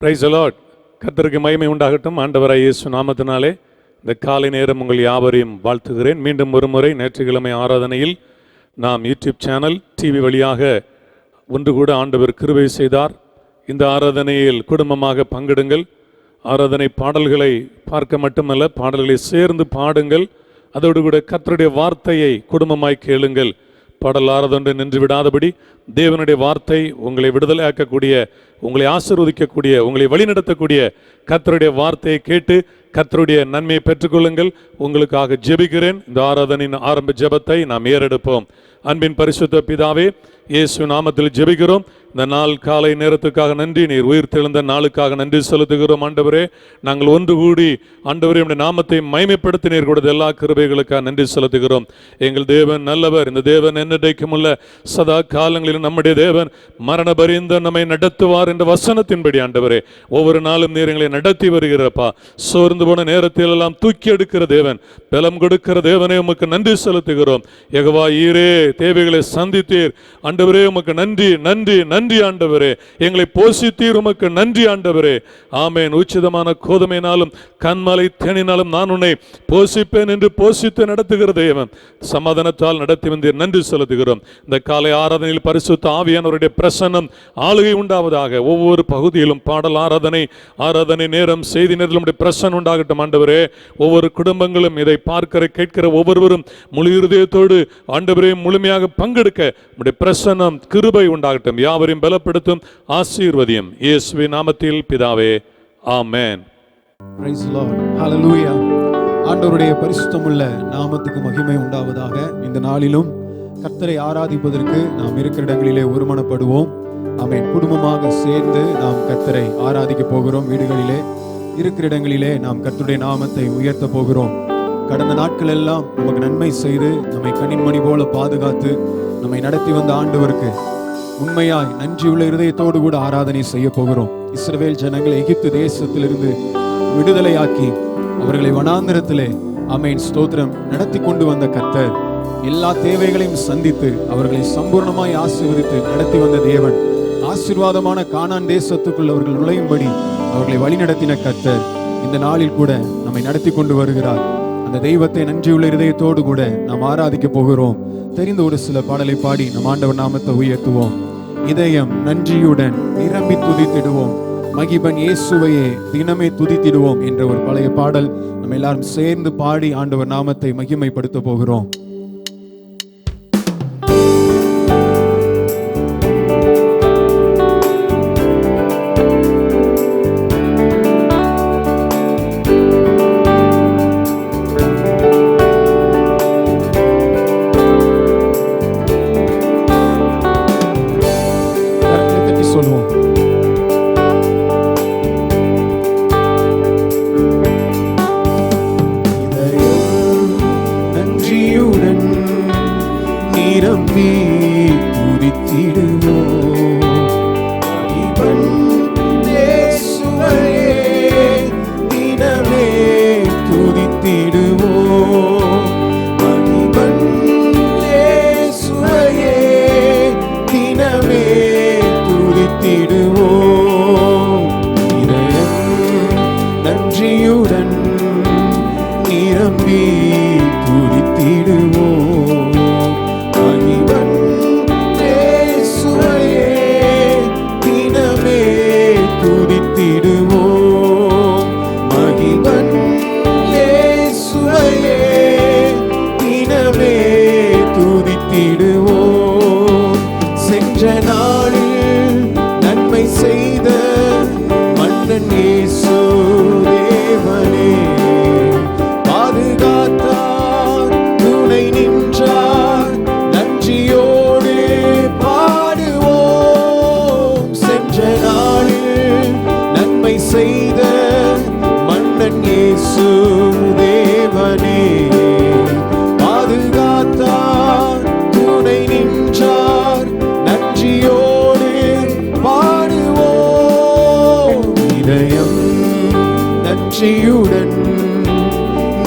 Price the Lord. கர்த்தருக்கு மகிமை உண்டாகட்டும். ஆண்டவராகிய இயேசு நாமத்தினாலே இந்த காலை நேரம் உங்கள் யாவரையும் வாழ்த்துகிறேன். மீண்டும் ஒரு முறை ஞாயிற்றுக்கிழமை ஆராதனையில் நாம் யூடியூப் சேனல் டிவி வழியாக ஒன்று கூட ஆண்டவர் கிருபை செய்தார். இந்த ஆராதனையில் குடும்பமாக பங்கெடுங்கள். ஆராதனை பாடல்களை பார்க்க மட்டுமல்ல, பாடல்களை சேர்ந்து பாடுங்கள். அதோடு கூட கர்த்தருடைய வார்த்தையை குடும்பமாய் கேளுங்கள். பாடல் ஆராதனை நின்று விடாதபடி தேவனுடைய வார்த்தை உங்களை விடுதலையாக்கக்கூடிய, உங்களை ஆசீர்வதிக்கக்கூடிய, உங்களை வழிநடத்தக்கூடிய கர்த்தருடைய வார்த்தையை கேட்டு கர்த்தருடைய நன்மையை பெற்றுக்கொள்ளுங்கள். உங்களுக்காக ஜெபிக்கிறேன். இந்த ஆராதனையின் ஆரம்ப ஜெபத்தை நாம் ஏறெடுப்போம். அன்பின் பரிசுத்த பிதாவே, இயேசு நாமத்தில் ஜெபிக்கிறோம். இந்த நாள் காலை நேரத்துக்காக நன்றி. நீர் உயிர் தெழுந்த நாளுக்காக நன்றி செலுத்துகிறோம். ஆண்டவரே, நாங்கள் ஒன்று கூடி ஆண்டவரே உம்முடைய நாமத்தை மகிமைப்படுத்தி நீர் கொடுத்த எல்லா கிருபைகளுக்காக நன்றி செலுத்துகிறோம். எங்கள் தேவன் நல்லவர். இந்த தேவன் என்னைக்கும் உள்ள சதா காலங்களிலும் நம்முடைய தேவன் மரண பரியந்தம் நம்மை நடத்துவார் என்ற வசனத்தின்படி ஆண்டவரே ஒவ்வொரு நாளும் நீர் எங்களை நடத்தி வருகிறப்பா. சோர்ந்து போன நேரத்தில் எல்லாம் தூக்கி எடுக்கிற தேவன், பலம் கொடுக்கிற தேவனே, உமக்கு நன்றி செலுத்துகிறோம். யெகோவா ஈரே, தேவைகளை சந்தித்தீர் ஆண்டவரே, உமக்கு நன்றி நன்றி நன்றி ஆண்டவரே. எங்களை போஷித்தீர், உமக்கு நன்றி ஆண்டவரே. ஆமேன். உச்சிதமான கோதுமையினாலும் கண்மலை தேனினாலும் நான் உன்னை போஷிப்பேன் என்று போஷித்து நடத்துகிற தேவன், சமாதானத்தால் நடத்தி வந்தீர், நன்றி செலுத்துகிறோம். இந்த காலை ஆராதனையில் பரிசுத்த ஆவியானவருடைய பிரசன்னம் ஆளுகை உண்டாவதாக. ஒவ்வொரு பகுதியிலும் பாடல் ஆராதனை நேரம், செய்தி நேரத்தில் பிரசன்னம் உண்டாகட்டும் ஆண்டவரே. ஒவ்வொரு குடும்பங்களும் இதை பார்க்கிற கேட்கிற ஒவ்வொருவரும் முழு இருதயத்தோடு ஆண்டவரே முழுமையாக பங்கெடுக்க உம்முடைய பிரசன்னம் கிருபை உண்டாகட்டும். யாவரையும் பலப்படுத்தும், ஆசீர்வதியும். இயேசுவின் நாமத்தில் பிதாவே, ஆமென். Praise the Lord. Hallelujah. ஆண்டவருடைய பரிசுத்தமுள்ள நாமத்துக்கு மகிமை உண்டாவதாக. இந்த நாளிலும் கர்த்தரை ஆராதிப்பதற்கு நாம் இருக்கிற இடங்களிலே ஒருமனப்படுவோம். ஆமென். குடும்பமாக சேர்ந்து நாம் கர்த்தரை ஆராதிக்க போகிறோம். வீடுகளிலே இருக்கிற இடங்களிலே நாம் கர்த்தருடைய நாமத்தை உயர்த்த போகிறோம். கடந்த நாட்கள் எல்லாம் நமக்கு நன்மை செய்து நம்மை கண்ணின்மணி போல பாதுகாத்து நம்மை நடத்தி வந்த ஆண்டவருக்கு உண்மையாய் நன்றியுள்ள இருதயத்தோடு கூட ஆராதனை செய்ய போகிறோம். இஸ்ரவேல் ஜனங்களை எகிப்து தேசத்திலிருந்து விடுதலையாக்கி அவர்களை வனாந்திரத்திலே ஆமென் ஸ்தோத்திரம் நடத்தி கொண்டு வந்த கர்த்தர் எல்லா தேவைகளையும் சந்தித்து அவர்களை சம்பூர்ணமாய் ஆசீர்வதித்து நடத்தி வந்த தேவன், ஆசீர்வாதமான கானான் தேசத்துக்குள் அவர்கள் நுழையும்படி அவர்களை வழிநடத்தின கர்த்தர் இந்த நாளில் கூட நம்மை நடத்தி கொண்டு வருகிறார். அந்த தெய்வத்தை நன்றியுள்ள இருதயத்தோடு கூட நாம் ஆராதிக்க போகிறோம். தெரிந்த ஒரு சில பாடலை பாடி நம் ஆண்டவர் நாமத்தை உயர்த்துவோம். இதயம் நன்றியுடன் நிரம்பி துதித்திடுவோம், மகிபன் இயேசுவையே தினமே துதித்திடுவோம் என்ற ஒரு பழைய பாடல் நம்ம எல்லாரும் சேர்ந்து பாடி ஆண்டவர் நாமத்தை மகிமைப்படுத்த போகிறோம்.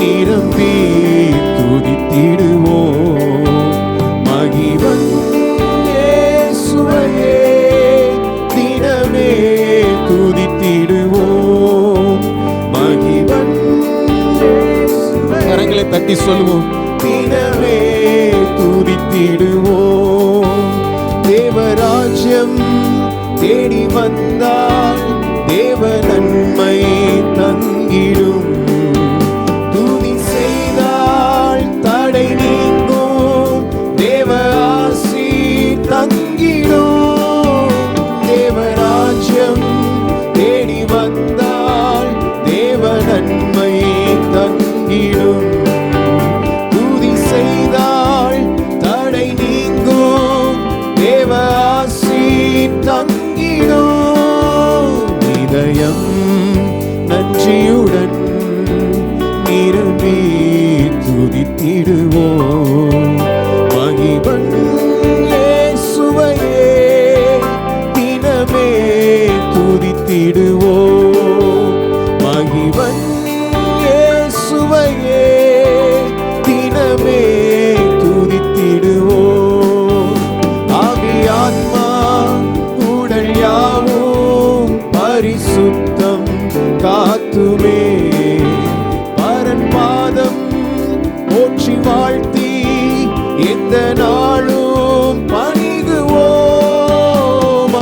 நிரம்பி துதித்திடுவோம், மகிபன் இயேசுவையே தினமே துதித்திடுவோம். கரங்களை தட்டி சொல்லுவோம். தினமே துதித்திடுவோம். தேவராஜ்யம் தேடி வந்தால் தேவ நன்மை தங்கிடும். துதி செய்தால் தடை நீங்கும். தேவ ஆசி தங்கிடும். தேவராஜ்யம் தேடி வந்தால் தேவ நன்மை தங்கிடும். துதி செய்தால் தடை நீங்கும். தேவ ஆசி தங்கிடும். இதயம் நன்றியுடன் நிரம்பி துதித்திடுவோம். மகிமன் இயேசுவையே தினமே துதித்திடுவோம். மகிமன் இயேசுவையே தினமே துதித்திடுவோம். ஆவி ஆத்மா உடல் யாவும் பரிசுத்தம் காத்துமே. பரன் பாதம் போற்றி வாழ்த்தி எந்த நாளும் பணிகுவோம்.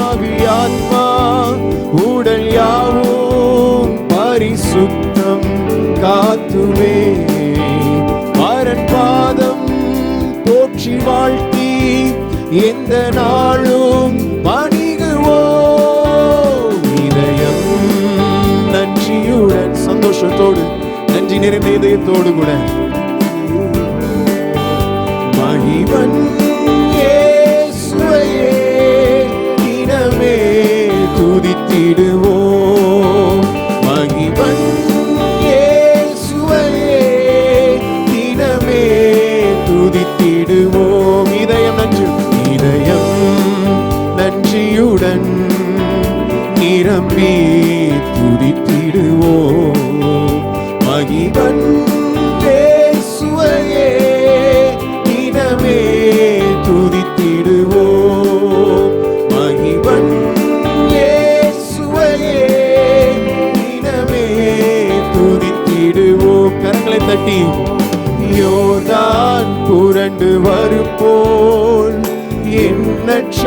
ஆவி ஆத்மா உடல் யாவும் பரிசுத்தம் காத்துமே. பரன் பாதம் போற்றி வாழ்த்தி எந்த நாளும் பணிகுவோம். இதயம் நன்றியுடன் சந்தோஷத்தோடு நன்றி நிறைந்த இதயத்தோடு கூட மகிமன் இயேசுவையே தினமே துதித்திடுவோம். மகிமன் இயேசுவையே தினமே துதித்திடுவோம். இதயம் நன்றியுடன் நிரம்பி துதித்திடுவோம். மகிமன் இயேசுவையே தினமே துதித்திடுவோம். மகிமன் இயேசுவையே தினமே துதித்திடுவோம். கரங்களை தட்டி யோர்தான் புரண்டு வரும்போல் எண்ணற்ற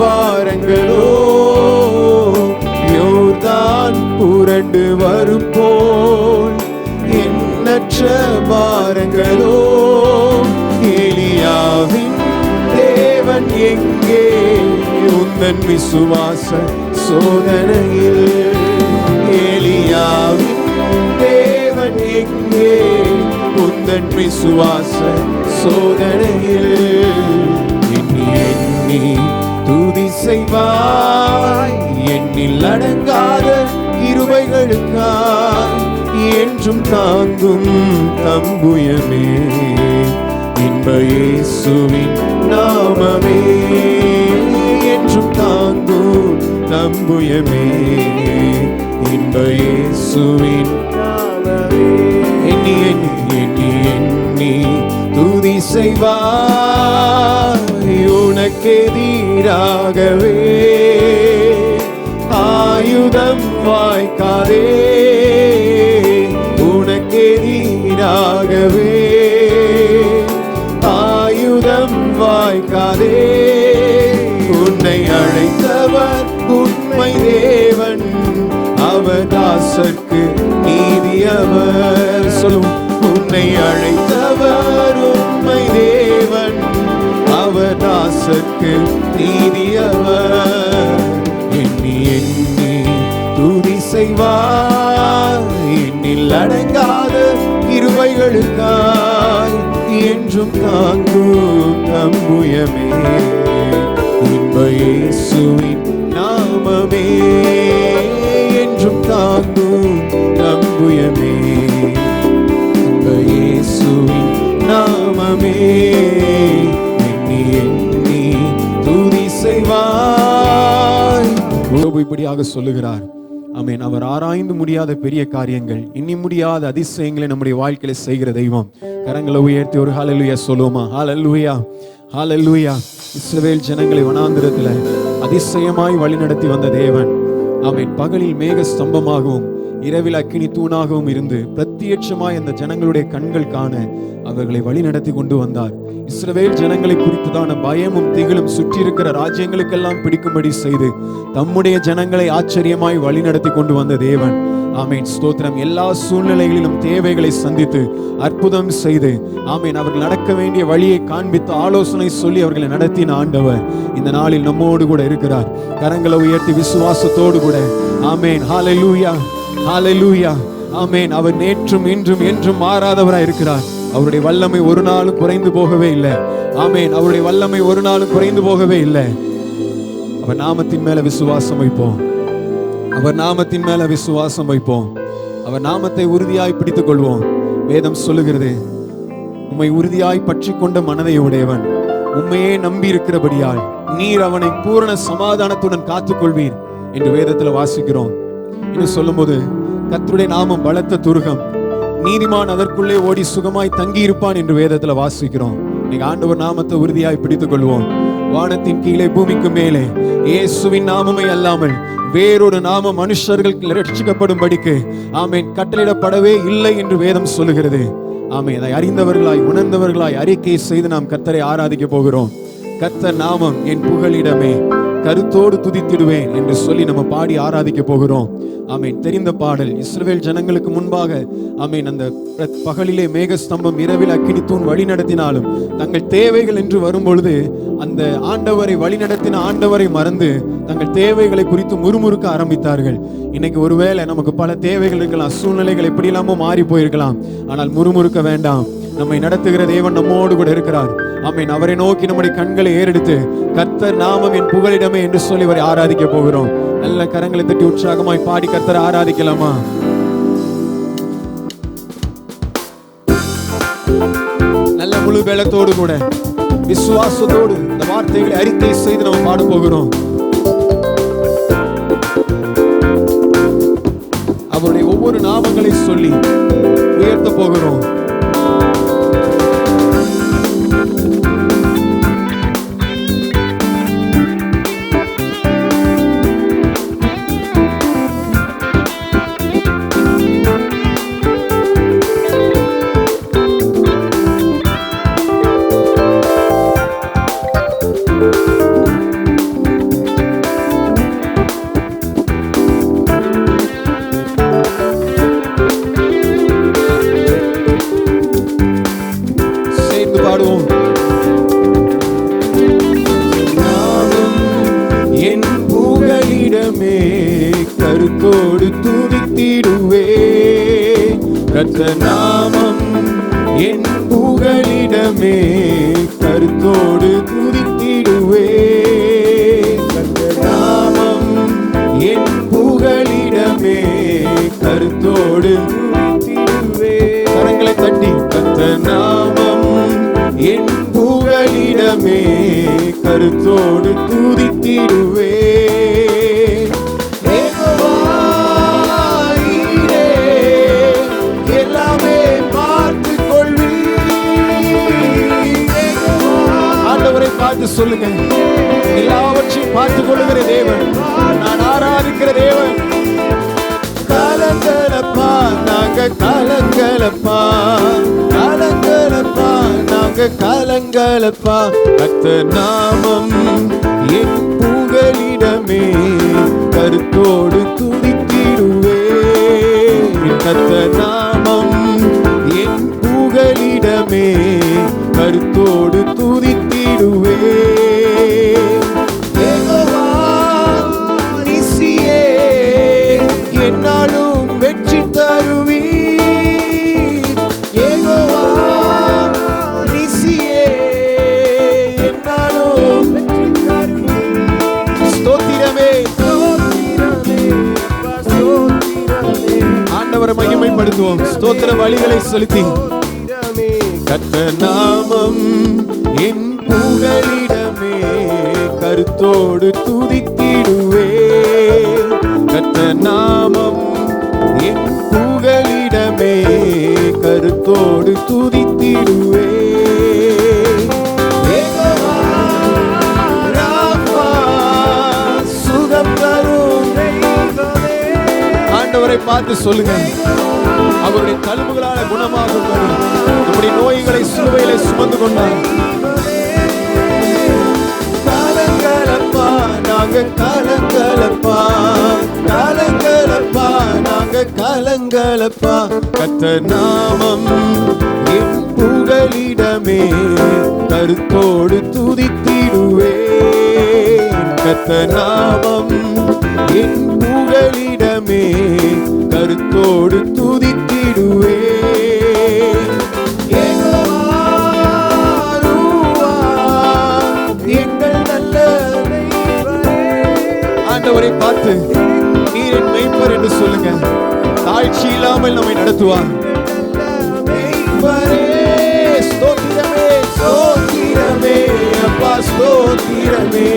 பாரங்களோ. யோர்தான் புரண்டு வரும்போல் எண்ணற்ற பாரங்களோ. எலியாவின் தேவன் எங்கே உந்தன் விசுவாச சோதனையில். எலியாவின் தேவன் எங்கே உந்தன் விசுவாச சோதனையில். எண்ணி எண்ணி துதி செய்வாய். எண்ணில் அடங்காத கிருபைகளுக்காய் என்றும் தாங்கும் தம்புயமே. இன்ப இயேசுவின் நாமமே என்றும் தாங்கும் தம்புயமே. இன்ப இயேசுவின் நாமமே. எண்ணி எண்ணி எண்ணி எண்ணி துதி செய்வாய். உனக்கெதிராகவே ஆயுதம் வாய்க்காதே. உனக்கெதிராகவே ஆயுதம் வாய்க்காதே. உன்னை அழைத்தவர் உண்மை தேவன். அவர் தாசர்க்கு நீதியவர். சொல்லும். உன்னை அழைத்தவர் உண்மை தேவன். அவர் தாசர்க்கு நீதியவர். எண்ணி எண்ணி துதி செய்வார். எண்ணில் அடங்காத கிருபைகளுக்காய் என்றும் தாங்கும் தம்புயமே. இன்ப இயேசுவின் நாமமே என்றும் தாங்கும் தம்புயமே. இன்ப இயேசுவின் நாமமே எண்ணி எண்ணி துதி செய்வாய். இப்படியாக சொல்லுகிறார். ஆமென். அவர் ஆராய்ந்து முடியாத பெரிய காரியங்கள், எண்ணி முடியாத அதிசயங்களை நம்முடைய வாழ்க்கையில செய்கிற தெய்வம். கரங்களை உயர்த்தி ஒரு ஹல்லேலூயா சொல்லுவோமா? ஹல்லேலூயா, ஹல்லேலூயா. இஸ்ரவேல் ஜனங்களை வனாந்திரத்தில் அதிசயமாய் வழி நடத்தி வந்த தேவன். ஆமென். பகலில் மேக ஸ்தம்பமாகவும் இரவில் அக்கினி தூணாகவும் இருந்து பிரத்யட்சமாய் அந்த ஜனங்களுடைய கண்கள் காண அவர்களை வழி நடத்தி கொண்டு வந்தார். இஸ்ரவேல் ஜனங்களை குறித்துதான பயமும் திகிலும் சுற்றி இருக்கிற ராஜ்யங்களுக்கெல்லாம் பிடிக்கும்படி செய்து தம்முடைய ஜனங்களை ஆச்சரியமாய் வழி நடத்தி கொண்டு வந்த தேவன். ஆமேன், ஸ்தோத்திரம். எல்லா சூழ்நிலைகளிலும் தேவைகளை சந்தித்து அற்புதம் செய்து ஆமேன் அவர்கள் நடக்க வேண்டிய வழியை காண்பித்து ஆலோசனை சொல்லி அவர்களை நடத்தின ஆண்டவர் இந்த நாளில் நம்மோடு கூட இருக்கிறார். கரங்களை உயர்த்தி விசுவாசத்தோடு கூட ஆமேன், ஹல்லேலூயா, ஹல்லேலூயா, ஆமேன். அவர் நேற்றும் இன்றும் என்றும் மாறாதவராய் இருக்கிறார். அவருடைய வல்லமை ஒரு நாளும் குறைந்து போகவே இல்லை. ஆமேன், அவருடைய வல்லமை ஒரு நாளும் குறைந்து போகவே இல்லை. அவர் நாமத்தின் மேல விசுவாசம் வைப்போம். அவர் நாமத்தின் மேல விசுவாசம் வைப்போம். அவர் நாமத்தை உறுதியாய் பிடித்துக் கொள்வோம். வேதம் சொல்லுகிறது, உம்மை உறுதியாய் பற்றி கொண்ட மனதை உடையவன் உண்மையே நம்பி இருக்கிறபடியால் நீர் அவனை பூரண சமாதானத்துடன் காத்துக்கொள்வீர் என்று வேதத்துல வாசிக்கிறோம். இன்னும் சொல்லும் போது, கர்த்தருடைய நாமம் பலத்த துருகம், நீதிமான் அதற்குள்ளே ஓடி சுகமாய் தங்கி இருப்பான் என்று வேதத்துல வாசிக்கிறோம். நீங்க ஆண்டவர் நாமத்தை உறுதியாய் பிடித்துக் கொள்வோம். வானத்தின் கீழே பூமிக்கு மேலே இயேசுவின் நாமமே அல்லாமல் வேறொரு நாமம் மனுஷர்கள் ரட்சிக்கப்படும்படிக்கு ஆமேன் கட்டளையிடப்படவே இல்லை என்று வேதம் சொல்லுகிறது. ஆமேன், அதை அறிந்தவர்களாய் உணர்ந்தவர்களாய் அறிக்கை செய்து நாம் கர்த்தரை ஆராதிக்க போகிறோம். கர்த்தர் நாமம் என் புகலிடமே, கருத்தோடு துதித்திடுவேன் என்று சொல்லி நம்ம பாடி ஆராதிக்க போகிறோம். ஆமேன், தெரிந்த பாடல். இஸ்ரவேல் ஜனங்களுக்கு முன்பாக ஆமேன் அந்த பகலிலே மேகஸ்தம்பம் இரவில் அக்கினி தூண் வழி நடத்தினாலும் தங்கள் தேவைகள் என்று வரும்பொழுது அந்த ஆண்டவரை வழி நடத்தின ஆண்டவரை மறந்து தங்கள் தேவைகளை குறித்து முறுமுறுக்க ஆரம்பித்தார்கள். இன்னைக்கு ஒருவேளை நமக்கு பல தேவைகள் இருக்கலாம், சூழ்நிலைகள் எப்படி இல்லாமோ மாறி போயிருக்கலாம். ஆனால் முறுமுறுக்க வேண்டாம். நம்மை நடத்துகிற தேவன் நம்மோடு கூட இருக்கிறார். ஆமேன், அவரை நோக்கி நம்முடைய கண்களை ஏறெடுத்து கர்த்தர் நாமம் என் புகலிடமே என்று சொல்லி அவரை ஆராதிக்க போகிறோம். நல்ல கரங்களை தட்டி உற்சாகமாய் பாடி கர்த்தரை ஆராதிக்கலாமா? நல்ல முழு பலத்தோடு கூட விசுவாசத்தோடு இந்த வார்த்தைகளை அறிக்கை செய்து நம்ம பாட போகிறோம். அவருடைய ஒவ்வொரு நாமங்களை சொல்லி உயர்த்த போகிறோம். கருத்தோடு துதித்திடுவே, கர்த்தர் நாமம் என் புகலிடமே, கருத்தோடு துதித்திடுவே, கர்த்தர் நாமம் என் புகலிடமே, கருத்தோடு துதித்திடுவே. கரங்களை தட்டி கர்த்தர் நாமம் என் புகலிடமே, கருத்தோடு துதித்திடுவே. பார்த்து சொல்லுங்க, எல்லாவற்றையும் பார்த்துக் கொள்ளுகிற தேவன், நான் ஆராதிக்கிற தேவன். கலங்கலப்பா நாங்க கலங்கலப்பா, கலங்கலப்பா நாங்க கலங்கலப்பா, கர்த்தர் நாமம் என் புகலிடமே, கருத்தோடு துதித்திடுவே, கர்த்தர் நாமம் என் புகலிடமே, கருத்தோடு துதித்திடுவே. யெகோவா நிசியே, என்னாலும் வெற்றி தருவீர். யெகோவா நிசியே, என்னாலும் வெற்றி தருவீர். ஸ்தோத்திரமே, ஸ்தோத்திரமே, ஸ்தோத்திரமே. ஆண்டவரை மகிமைப்படுத்துவோம். ஸ்தோத்திர வழிகளை செலுத்தி கர்த்தர் நாமம் என் புகலிடமே, கருத்தோடு துதித்திடுவே, கர்த்தர் நாமம் என் புகலிடமே, கருத்தோடு துதித்திடுவே. யெகோவா ராஃபா, சுகம் தரும் தெய்வமே. ஆண்டவரை பார்த்து சொல்லுங்க, அவருடைய தழும்புகளால குணமாகும்படி நம்முடைய நோய்களை சிலுவையிலே சுமந்து கொண்டார். கலங்கலப்பா நாங்க கலங்கலப்பா, கலங்கலப்பா நாங்க கலங்கலப்பா. கர்த்தர் நாமம் என் புகலிடமே, கருத்தோடு துதித்திடுவேன். கர்த்தர் நாமம் என் புகலிடமே, கருத்தோடு துதித்திடுவேன். எங்கள் நல்ல ஆண்டவரை பார்த்து நீர் என் மெய்ப்பர் என்று சொல்லுங்க. தாழ்ச்சி இல்லாமல் நம்மை நடத்துவார். ஸ்தோத்திரமே ஸ்தோத்திரமே அப்பா, ஸ்தோத்திரமே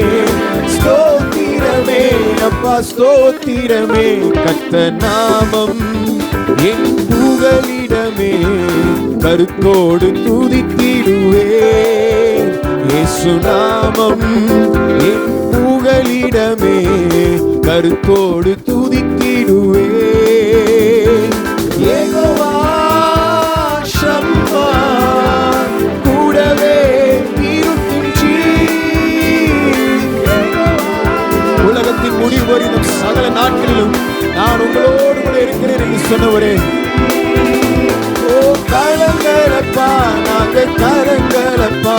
ஸ்தோத்திரமே அப்பா, ஸ்தோத்திரமே. கர்த்தர் நாமம் என் புகலிடமே, கருத்தோடு துதித்திடுவேன். இயேசு நாமம் என் புகலிடமே, கருத்தோடு துதித்திடுவேன். யெகோவா ஷம்மா கூடவே இருக்கின்றீர். உலகத்தின் முடிவு வரைக்கும் சகல நாட்களிலும் நான் உங்களோடு கூட இருக்கிறேன் என்று சொன்னவரே, ஓ கலங்கலப்பா நாங்க கலங்கலப்பா,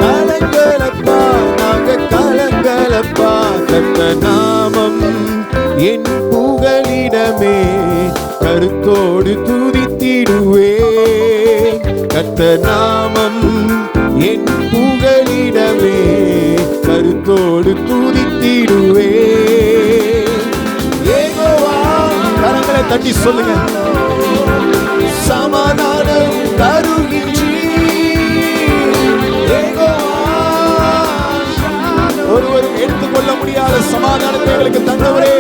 கலங்கலப்பா நாங்க கலங்கலப்பா. கர்த்தர் நாமம் என் புகலிடமே, கருத்தோடு துதித்திடுவேன். கர்த்தர் நாமம் என் புகலிடமே, கருத்தோடு துதித்திடுவேன். யெகோவா கரங்களை தட்டி சொல்லுங்க, சமாதானம் தருகின்றீர். ஒருவரும் எடுத்துக்கொள்ள முடியாத சமாதானத்தை எங்களுக்கு தந்தவரே,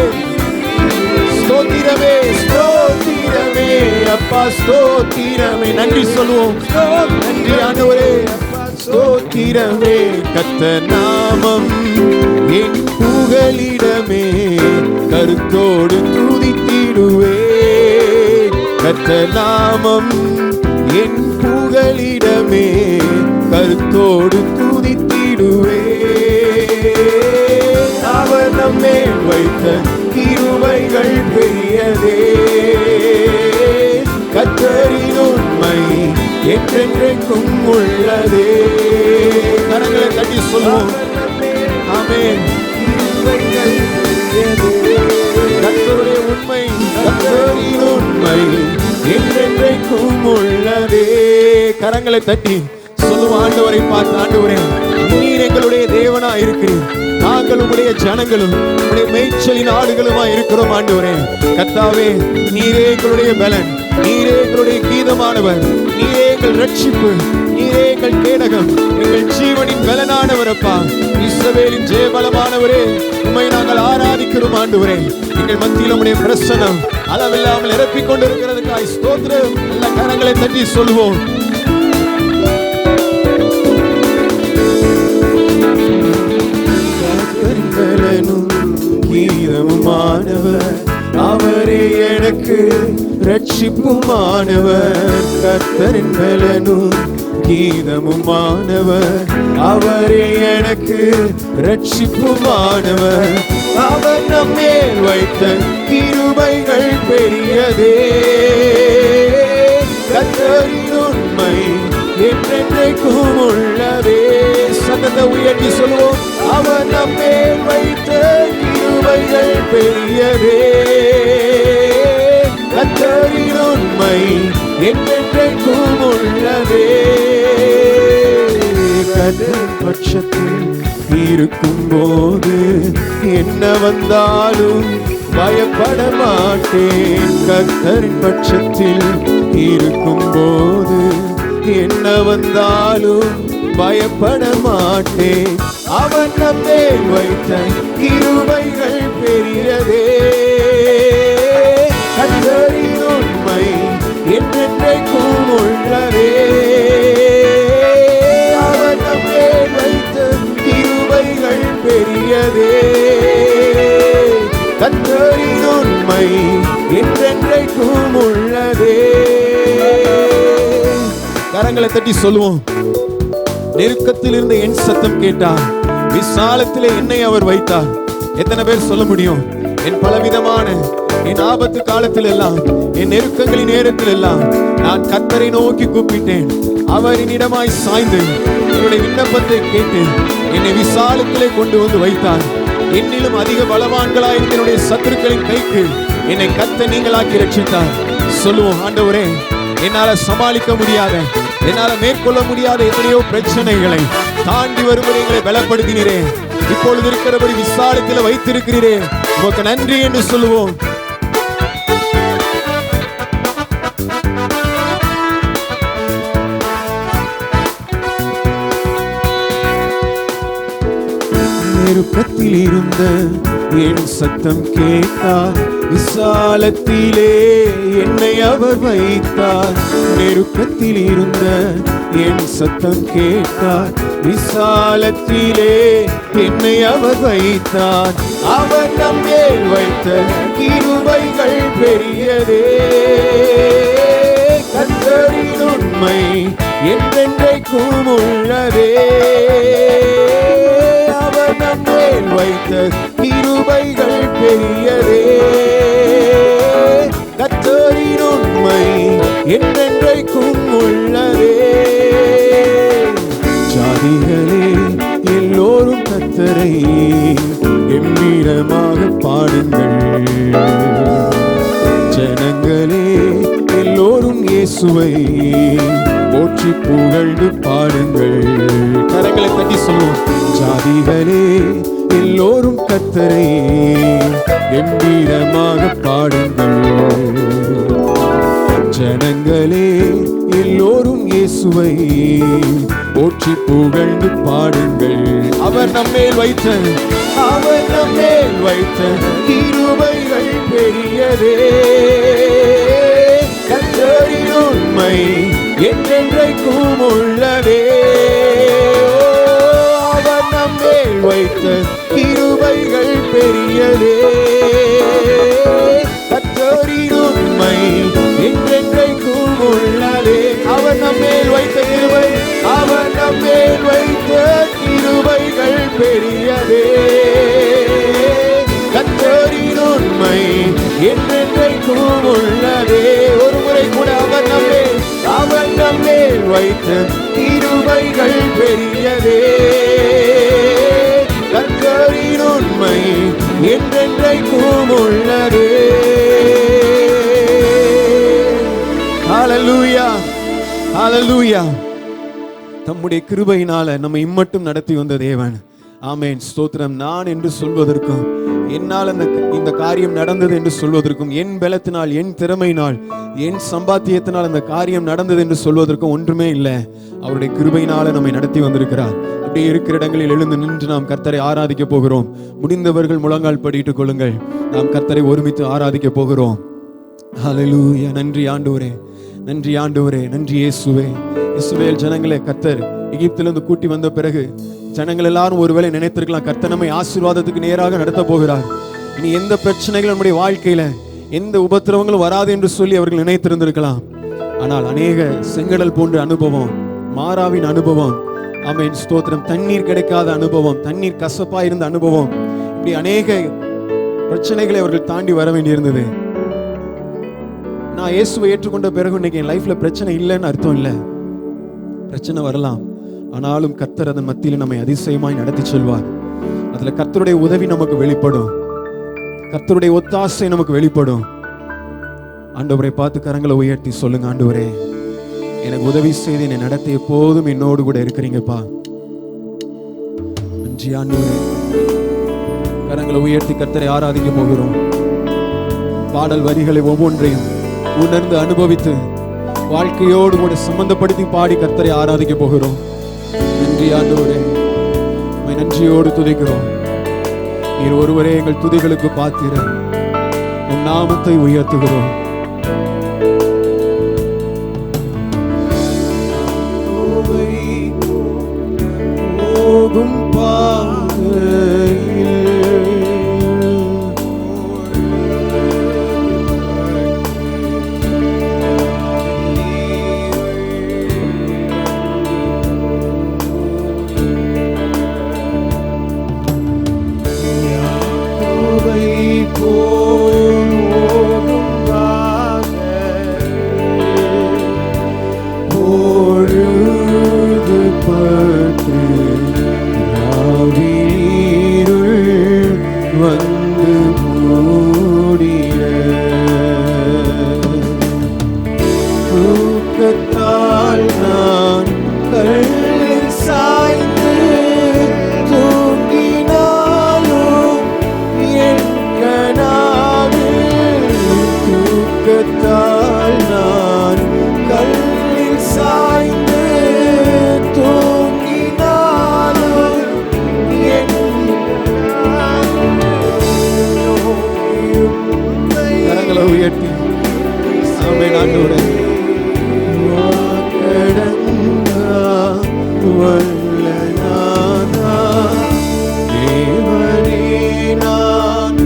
ஸ்தோத்திரமே ஸ்தோத்திரமே அப்பா, ஸ்தோத்திரமே. நன்றி சொல்லுவோம், நன்றி ஆண்டவரே, ஸ்தோத்திரமே. கர்த்தர் நாமம் என் புகலிடமே, கருத்தோடு துதித்திடுவேன். கர்த்தர் நாமம் என் புகலிடமே, கருத்தோடு துதித்திடுவேன். அவர் நம்மேல் வைத்த கிருபைகள் பெரியதே, கர்த்தரின் உண்மை என்றென்றைக்கும் உள்ளதே. கரங்களை தட்டி சொல்லுவோம், ஆமென். கர்த்தருடைய உண்மை, கர்த்தரின் உண்மை என்றென்றைக்கும் உள்ளதே. கரங்களை தட்டி சொல்லுவோம், ஆண்டவரை பார்த்து, ஆண்டவரே நீர் எங்களுடைய தேவனா இருக்கிறீர், நாங்கள் உம்முடைய ஜனங்களும் உம்முடைய மேய்ச்சலின் ஆடுகளுமா இருக்கிறோம். ஆண்டவரே கர்த்தாவே, நீரே எங்களுடைய பலன், நீரே எங்களுடைய கீதமானவர், நீரே எங்கள் ரட்சிப்பு, நீரே எங்கள் கேடகம், எங்கள் ஜீவனின் பலனானவர். அப்பா இஸ்ரவேலின் ஜெயபலமானவரே, உம்மை நாங்கள் ஆராதிக்கிறோம். ஆண்டவரே எங்கள் மத்தியில் உம்முடைய பிரசன்னம் அளவில்லாமல் நிரப்பிக் கொண்டிருக்கிறதுக்காய் ஸ்தோத்திரம். எல்லா கரங்களை தட்டி சொல்லுவோம், கீதமுமானவர் அவரே எனக்கு ரட்சிப்புமானவர். கர்த்தரின் பலனும் கீதமுமானவர் அவரே எனக்கு ரட்சிப்புமானவர். அவர் நம்மேல் வைத்த கிருபைகள் பெரியதே, கர்த்தரின் உண்மை என்றென்றைக்கும் உள்ளதே. சத்தத்தை உயர்த்தி சொல்லுவோம், அவர் நம்மேல் வைத்த கிருபைகள் பெரியதே, கர்த்தரின் உண்மை என்றென்றைக்கும் உள்ளதே. கர்த்தர் பட்சத்தில் இருக்கும் போது என்ன வந்தாலும் பயப்பட மாட்டேன். கர்த்தரின் பட்சத்தில் இருக்கும் போது என்ன வந்தாலும் பயப்பட மாட்டேன். அவன் நம்மேல் வைத்த கிருபைகள் பெரியதே, கர்த்தரின் உண்மை என்றென்றைக்கும் உள்ளதே. அவன் நம்மேல் வைத்த கிருபைகள் பெரியதே, கர்த்தரின் உண்மை என்றென்றைக்கும் கரங்களை தட்டி சொல்லுவோம். நெருக்கத்தில் இருந்த என் சத்தம் கேட்டார், விசாலத்திலே என்னை அவர் வைத்தார். எத்தனை பேர் சொல்ல முடியும்? என் பலவிதமான என் ஆபத்து காலத்தில் எல்லாம், என் நெருக்கங்களின் நேரத்தில் எல்லாம் நான் கர்த்தரை நோக்கி கூப்பிட்டேன். அவர் என்னிடமாய் சாய்ந்து என்னுடைய விண்ணப்பத்தை கேட்டு என்னை விசாலத்திலே கொண்டு வந்து வைத்தார். என்னிலும் அதிக பலவான்களாய் என்னுடைய சத்துருக்களின் கைக்கு என்னை கர்த்தர் நீங்களாக்கி ரட்சித்தார். சொல்லுவோம், ஆண்டவரே, என்னால சமாளிக்க முடியாத, என்னால மேற்கொள்ள முடியாத எத்தனையோ பிரச்சனைகளை தாண்டி வருவதை எங்களை பலப்படுத்தினீரே. இப்பொழுது இருக்கிறபடி விசாலத்தில் வைத்திருக்கிறீரே, உமக்கு நன்றி என்று சொல்லுவோம். நெருக்கத்தில் இருந்த என் சத்தம் கேட்டார், விசாலத்திலே என்னை அவர் வைத்தார். நெருக்கத்தில் இருந்த என் சத்தம் கேட்டார், விசாலத்திலே என்னை அவர் வைத்தார். அவர் நம்மேல் வைத்த கிருபைகள் பெரியதே, கர்த்தரின் உண்மை என்றென்றைக்கும் உள்ளதே. அவர் நம்மேல் வைத்த கிருபைகள் பெரியதே, கர்த்தரின் உண்மை என்றென்றைக்கும் உள்ளதே. ஜாதிகளே எல்லோரும் கர்த்தரை கம்பீரமாக பாடுங்கள், ஜனங்களே எல்லோரும் இயேசுவை போற்றி புகழ்ந்து பாடுங்கள். கரங்களை தட்டி சொல்லுவோம். ஜாதிகளே எல்லோரும் கர்த்தரை கம்பீரமாக பாடுங்கள், ஜனங்களே எல்லோரும் இயேசுவை போற்றி புகழ்ந்து பாடுங்கள். அவர் நம்மேல் வைத்த, அவர் நம்மேல் வைத்த கிருபைகள் பெரியதே, கர்த்தரின் உண்மை என்றென்றைக்கும் உள்ளதே. அவர் நம்மேல் வைத்த கிருபைகள் பெரியதே, கர்த்தரின் உண்மை என்றென்றைக்கும் உள்ளதே. அவர் நம்மேல் வைத்த கிருபை, அவர் நம்மேல் வைத்த கிருபைகள் பெரியதே, கர்த்தரின் உண்மை என்றென்றைக்கும் உள்ளதே. ஒரு முறை கூட அவர் நம்மேல் வைத்த கிருபைகள் பெரியதே, கர்த்தரின் உண்மை என்றென்றைக்கும் உள்ளதே. ஹல்லேலூயா, ஹல்லேலூயா. தம்முடைய கிருபையினால நம்மை இம்மட்டும் நடத்தி வந்த தேவன். ஆமென், ஸ்தோத்திரம். நான் என்று சொல்வதற்கும், என்னால் இந்த காரியம் நடந்தது என்று சொல்வதற்கும், என் பலத்தினால், என் திறமையினால், என் சம்பாத்தியத்தினால் அந்த காரியம் நடந்தது என்று சொல்வதற்கும் ஒன்றுமே இல்லை. அவருடைய கிருபையினால நம்மை நடத்தி வந்திருக்கிறார். அப்படியே இருக்கிற இடங்களில் எழுந்து நின்று நாம் கர்த்தரை ஆராதிக்க போகிறோம். முடிந்தவர்கள் முழங்கால் படிட்டுக் கொள்ளுங்கள். நாம் கர்த்தரை ஒருமித்து ஆராதிக்க போகிறோம். ஹல்லேலூயா. நன்றி ஆண்டவரே, நன்றி ஆண்டவரே, நன்றி இயேசுவே. இஸ்ரவேல் ஜனங்களே கர்த்தர் எகிப்திலிருந்து கூட்டி வந்த பிறகு ஜனங்கள் எல்லாரும் ஒருவேளை நினைத்திருக்கலாம், கர்த்தர் நம்மை ஆசீர்வாதத்துக்கு நேராக நடத்த போகிறார், இனி எந்த பிரச்சனைகளும் நம்முடைய வாழ்க்கையில எந்த உபத்திரவங்களும் வராது என்று சொல்லி அவர்கள் நினைத்திருந்திருக்கலாம். ஆனால் அநேக செங்கடல் போன்ற அனுபவம், மாறாவின் அனுபவம், ஆமென், ஸ்தோத்திரம், தண்ணீர் கிடைக்காத அனுபவம், தண்ணீர் கசப்பா இருந்த அனுபவம், இப்படி அநேக பிரச்சனைகளை அவர்கள் தாண்டி வர வேண்டியிருந்தது. நான் இயேசுவை ஏற்றுக்கொண்ட பிறகு இன்னைக்கு என் லைஃப்ல பிரச்சனை இல்லைன்னு அர்த்தம் இல்லை. பிரச்சனை வரலாம், ஆனாலும் கர்த்தர் அதன் மத்தியில் நம்மை அதிசயமாய் நடத்தி செல்வார். அதுல கர்த்தருடைய உதவி நமக்கு வெளிப்படும், கர்த்தருடைய ஒத்தாசை நமக்கு வெளிப்படும். ஆண்டவரை பார்த்து கரங்களை உயர்த்தி சொல்லுங்க, ஆண்டவரே எனக்கு உதவி செய்து என்னை நடத்தி எப்போதும் என்னோடு கூட இருக்கிறீங்கப்பா. நன்றி ஆண்டவரே. கரங்களை உயர்த்தி கர்த்தரை ஆராதிக்க போகிறோம். பாடல் வரிகளை ஒவ்வொன்றையும் உணர்ந்து அனுபவித்து வாழ்க்கையோடு கூட சம்பந்தப்படுத்தி பாடி கர்த்தரை ஆராதிக்க போகிறோம். நன்றி ஆண்டவரே, நன்றியோடு துதிக்கிறோம். நீர் ஒருவரே எங்கள் துதிகளுக்கு பாத்திரர். உன் நாமத்தை உயர்த்துகிறோம். போகும் ஆண்டவரே. வாக்கடங்கா வல்லநாதா, தேவனே நான்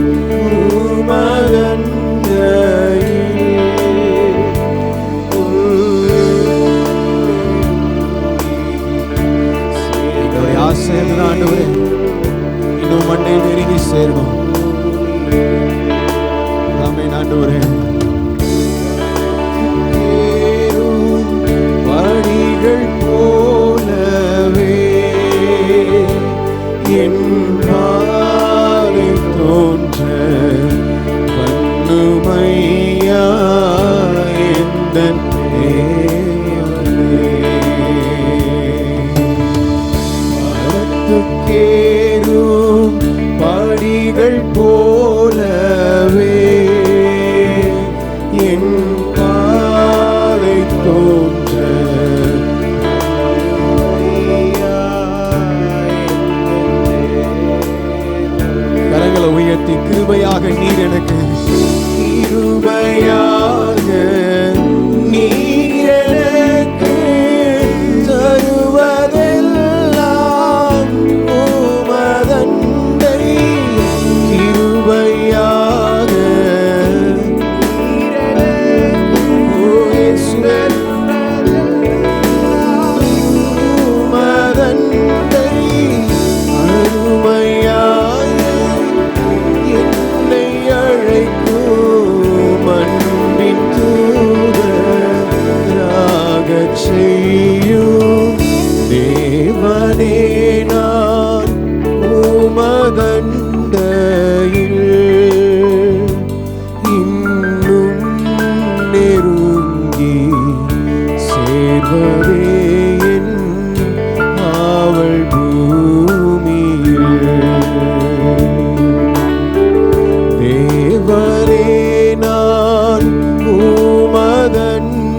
என்னுடைய ஆசை அதுதான் ஆண்டவரே, இன்னும் மண்டை நெருங்கி சேரணும். ஆமென் ஆண்டவரே. படிகள் போலவே என் பாதை தோன்ற பண்ணுமையா எந்தன் மரத்துக்கேறும் படிகள் போலவே என் பாதை தோன்ற கரங்களை உயர்த்தி கிருபையாக நீர் எனக்கு, கிருபையாக நீர் எனக்கு தருவதெல்லாம் உமதண்டை, கிருபையாக உமதண்டை அருமையாக என்னை அழைக்கும் அன்பின் தூதராகச் செய்யும் தேவனே நான் உமதண்டையில் இன்னும் நெருங்கி சேர்வதே என் ஆவல் பூமியில். தேவனே நான் உமதண்டையில்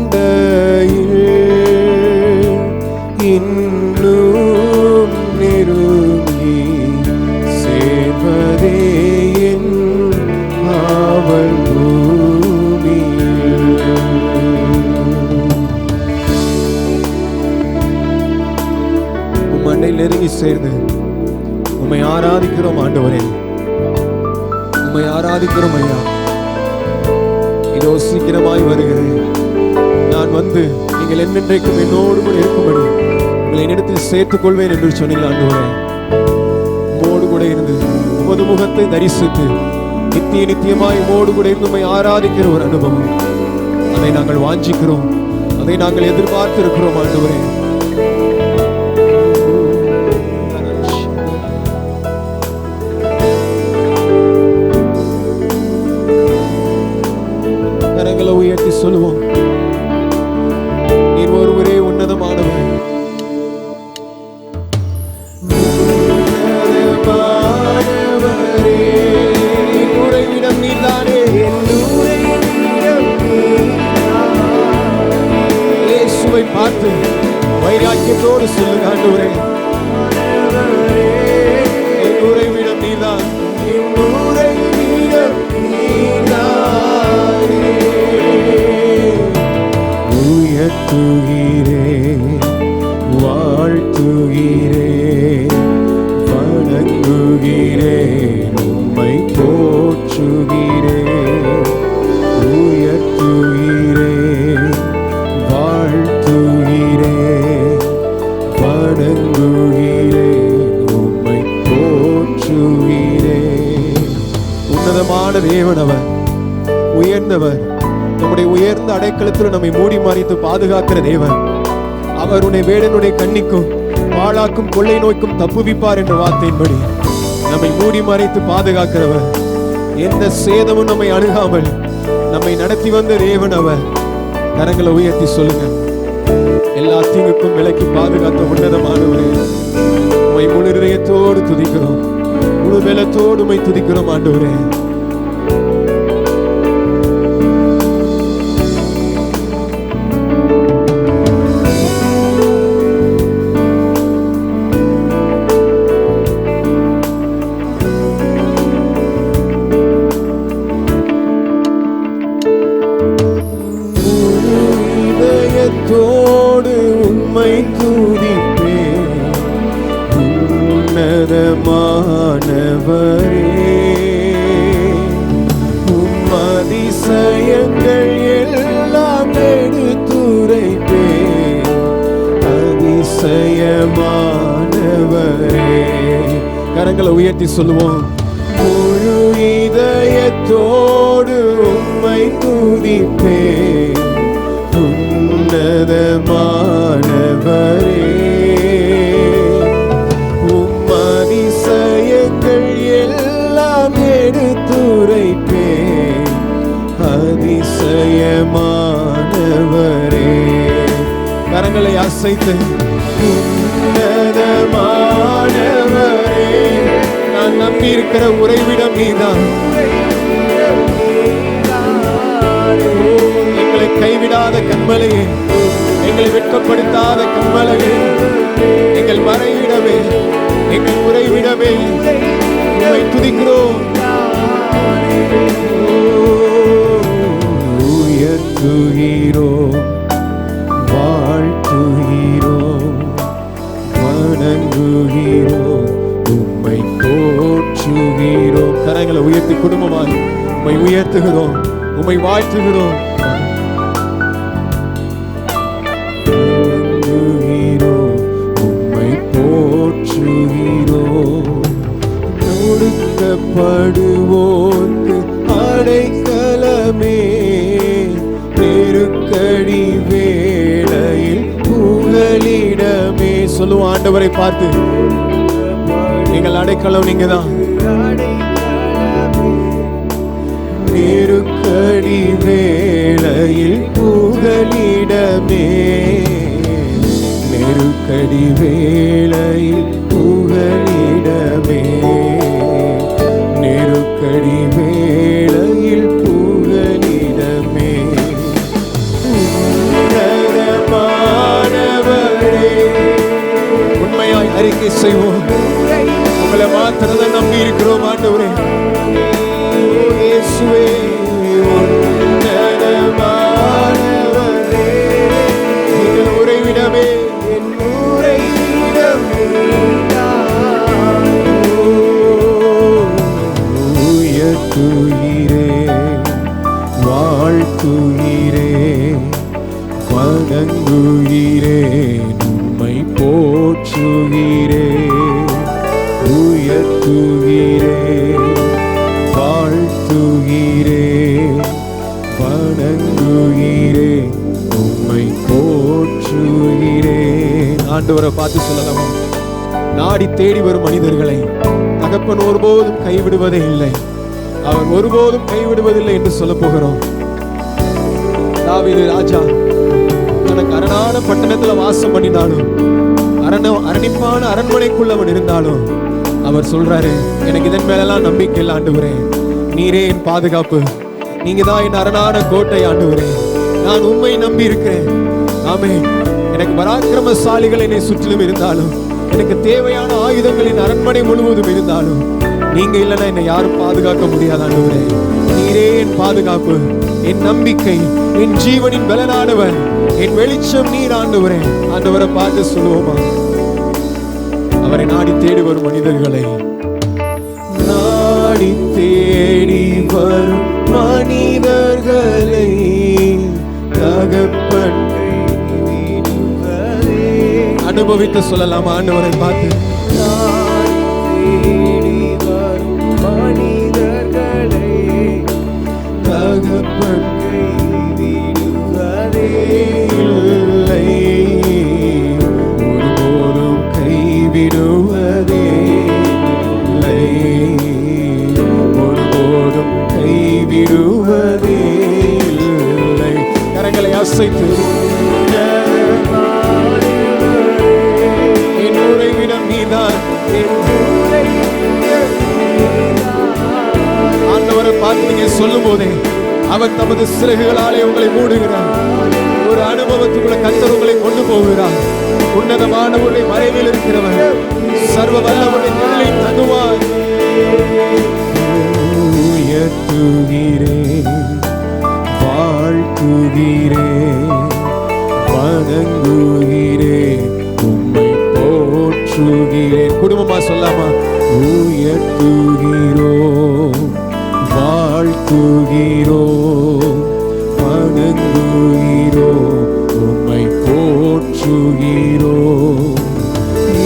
இன்னும் நெருங்கி சேர்வதே என் ஆவல் பூமியில். உம்மண்டையில் நெருங்கி சேர்ந்து உம்மை ஆராதிக்கிறோம் ஆண்டவரே, உம்மை ஆராதிக்கிறோம் ஐயா. இதோ சீக்கிரமாய் வருகிறேன், நான் வந்து நீங்கள் என்னென்றைக்கும் என்னோடு கூட இருக்கும்படி உங்களை என்னிடத்தில் சேர்த்துக் கொள்வேன் என்று சொன்னீர்கள் ஆண்டவரே. உம்மோடு கூட இருந்து உமது முகத்தை தரிசித்து நித்திய நித்தியமாய் உம்மோடு கூட இருந்து உம்மை ஆராதிக்கிற ஒரு அனுபவம், அதை நாங்கள் வாஞ்சிக்கிறோம், அதை நாங்கள் எதிர்பார்த்திருக்கிறோம் ஆண்டவரே. கரங்களை உயர்த்தி சொல்லுவோம், நீர் ஒருவரே உன்னதமானவர். உறைவிடம் நீர்தானே, இயேசுவை பார்த்து வைராக்கியத்தோடு சொல்லுங்க ஆண்டவரே, என் உறைவிடம் நீர்தான், என் உறைவிடம் நீர்தானே. உயர்த்துகிறேன், வாழ்த்துகிறேன், வணங்குகிறேன், உம்மை போற்றுகிறேன். உயர்த்துகிறேன், வாழ்த்துகிறேன், வணங்குகிறேன், உம்மை போற்றுகிறேன். உன்னதமான தேவன் அவர், உயர்ந்தவர், நம்முடைய உயர்ந்த அடைக்கலத்தில் நம்மை மூடி மறைத்து பாதுகாக்கிற தேவன். அவர் உன்னை வேடனுடைய கண்ணிக்கும் பாழாக்கும் கொள்ளை நோய்க்கும் தப்புவிப்பார் என்ற வார்த்தையின்படி நம்மை மூடி மறைத்து பாதுகாக்கிறவர். எந்த சேதமும் நம்மை அணுகாமல் நம்மை நடத்தி வந்த தேவன் அவர். கரங்களை உயர்த்தி சொல்லுங்க, எல்லா தீங்குக்கும் விலக்கி பாதுகாத்த உன்னதமானவரே, உம்மை முழு இதயத்தோடு துதிக்கிறோம், முழு பலத்தோடு உம்மை துதிக்கிறோம் ஆண்டவரே. உம்மை துதிப்பேன் உன்னதமானவரே. உம் அதிசயங்கள் எல்லாம் எடுத்துரைப்பேன் அதிசயமானவரே. கரங்களை உயர்த்தி சொல்லுவோம். முழு இதயத்தோடு உம்மை துதிப்பேன் உன்னதமானவரே. உம் அதிசயங்கள் எல்லாம் எடுத்துரைப்பேன் அதிசயமானவரே. கரங்களை அசைத்து உன்னதமானவரே, நான் நம்பி இருக்கிற உறைவிடம் நீதான். எங்களை கைவிடாத கண்மலையே, எங்களை வெட்கப்படுத்தாத கண்மலையே, எங்கள் மறைவிடமே, எங்கள் உறைவிடமே, உம்மை துதிக்கிறோம். உயர்த்துகிறோம், வாழ்த்துகிறோம், வணங்குகிறோம், உம்மை போற்றுகிறோம். கரங்களை உயர்த்தி குடும்பமாய் உம்மை உயர்த்துகிறோம், உம்மை வாழ்த்துகிறோம். உம்மை போற்றுகிறோம். நொறுக்கப்படுவோர்க்கு அடைக்கலமே, நெருக்கடி வேளையில் புகலிடமே. சொல்லுவோம் ஆண்டவரை பார்த்து, நீங்கள் அடைக்கலம் நீங்க தான். நெருக்கடி வேளையில் புகலிடமே, நெருக்கடி வேளையில் புகலிடமே, நெருக்கடி வேளையில் புகலிடமே. உன்னதமானவரே, உண்மையாய் அறிக்கை செய்வோம். உங்களை மாத்திரதான் நம்பி இருக்கிறோம் ஆண்டவரே. இயேசுவே, உன்னதமானவரே, எங்கள் உறைவிடமே, என் உறைவிடமே. உயர்த்துகிறேன், வாழ்த்துகிறேன், வணங்குகிறேன், உம்மை போற்றுகிறேன். உயர்த்துகிறேன், வாழ்த்துகிறேன், வணங்குகிறேன், உம்மை போற்றுகிறேன். ஆண்டவரை பார்த்து சொல்லலாமா? நாடி தேடி வரும் மனிதர்களை தகப்பன் ஒருபோதும் கைவிடுவதே இல்லை, அவர் ஒருபோதும் கைவிடுவதில்லை என்று சொல்ல போகிறோம். தாவீது ராஜா தனக்கு அரணான பட்டணத்துல வாசம் பண்ணினாலும், அரணிப்பான அரண்மனைக்குள்ள அவன் இருந்தாலும், அவர் சொல்றாரு, எனக்கு இதன் மேலெல்லாம் நம்பிக்கை இல்லை ஆண்டவரே, நீரே என் பாதுகாப்பு, நீங்க தான் என் அரணான கோட்டை ஆண்டவரே, நான் உம்மை நம்பி இருக்கிறேன். ஆமென். எனக்கு பராக்கிரமசாலிகள் என்னை சுற்றிலும் இருந்தாலும், எனக்கு தேவையான ஆயுதங்கள் என் அரண்மனை முழுவதும் இருந்தாலும், நீங்க இல்லைன்னா என்னை யாரும் பாதுகாக்க முடியாது ஆண்டவரே. நீரே என் பாதுகாப்பு, என் நம்பிக்கை, என் ஜீவனின் பலனானவர், என் வெளிச்சம் நீர் ஆண்டவரே. ஆண்டவரை பார்த்து சொல்லுவோமா? அவரை நாடி தேடி வரும் மனிதர்களை, நாடி தேடி வரும் மனிதர்களை தகப்பன் அனுபவித்து சொல்லலாம். ஆண்டவரை பார்த்து, தேடி வரும் மனிதர்களை தகப்பன் கைவிடுவதே இல்லை, ஒருபோதும் கைவிடுவதே இல்லை, ஒருபோதும் கைவிடுவதே இல்லை. கரங்களை அசைத்து என் உறைவிடம் நீதான், ஆண்டவரை பார்த்து நீங்க சொல்லும் போதே அவர் தமது சிறகுகளாலே உங்களை மூடுகிறார். ஒரு அனுபவத்துக்குள்ள கர்த்தர் உங்களை கொண்டு போகிறார். உன்னதமானவருடைய மறைவில் இருக்கிறவர், சர்வ வல்லவருடைய நிழலை தருவார். உயர்த்துகிறேன், வாழ்த்துகிறேன், வணங்குகிறேன், சொல்லாமா? உயர்த்துகிறோம், வாழ்த்துகிறோம், வணங்குகிறோம், உம்மை போற்றுகிறோம்.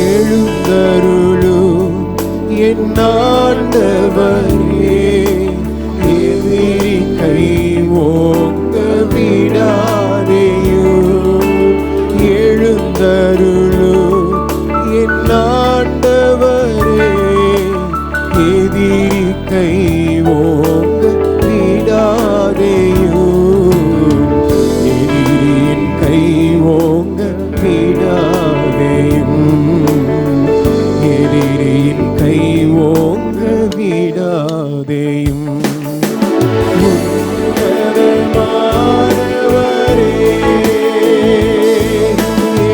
எழுந்தருளும் என் ஆண்டவரே, எதிரி கை ஓங்க விடாதேயும். எழுந்தருளும் என் ஆண்டவரே, எதிரி கை ஓங்க விடாதேயும். எதிரியின் கை ஓங்க விடாதேயும். எதிரியின் கை ஓங்க விடாதேயும். உன்னதமானவரே,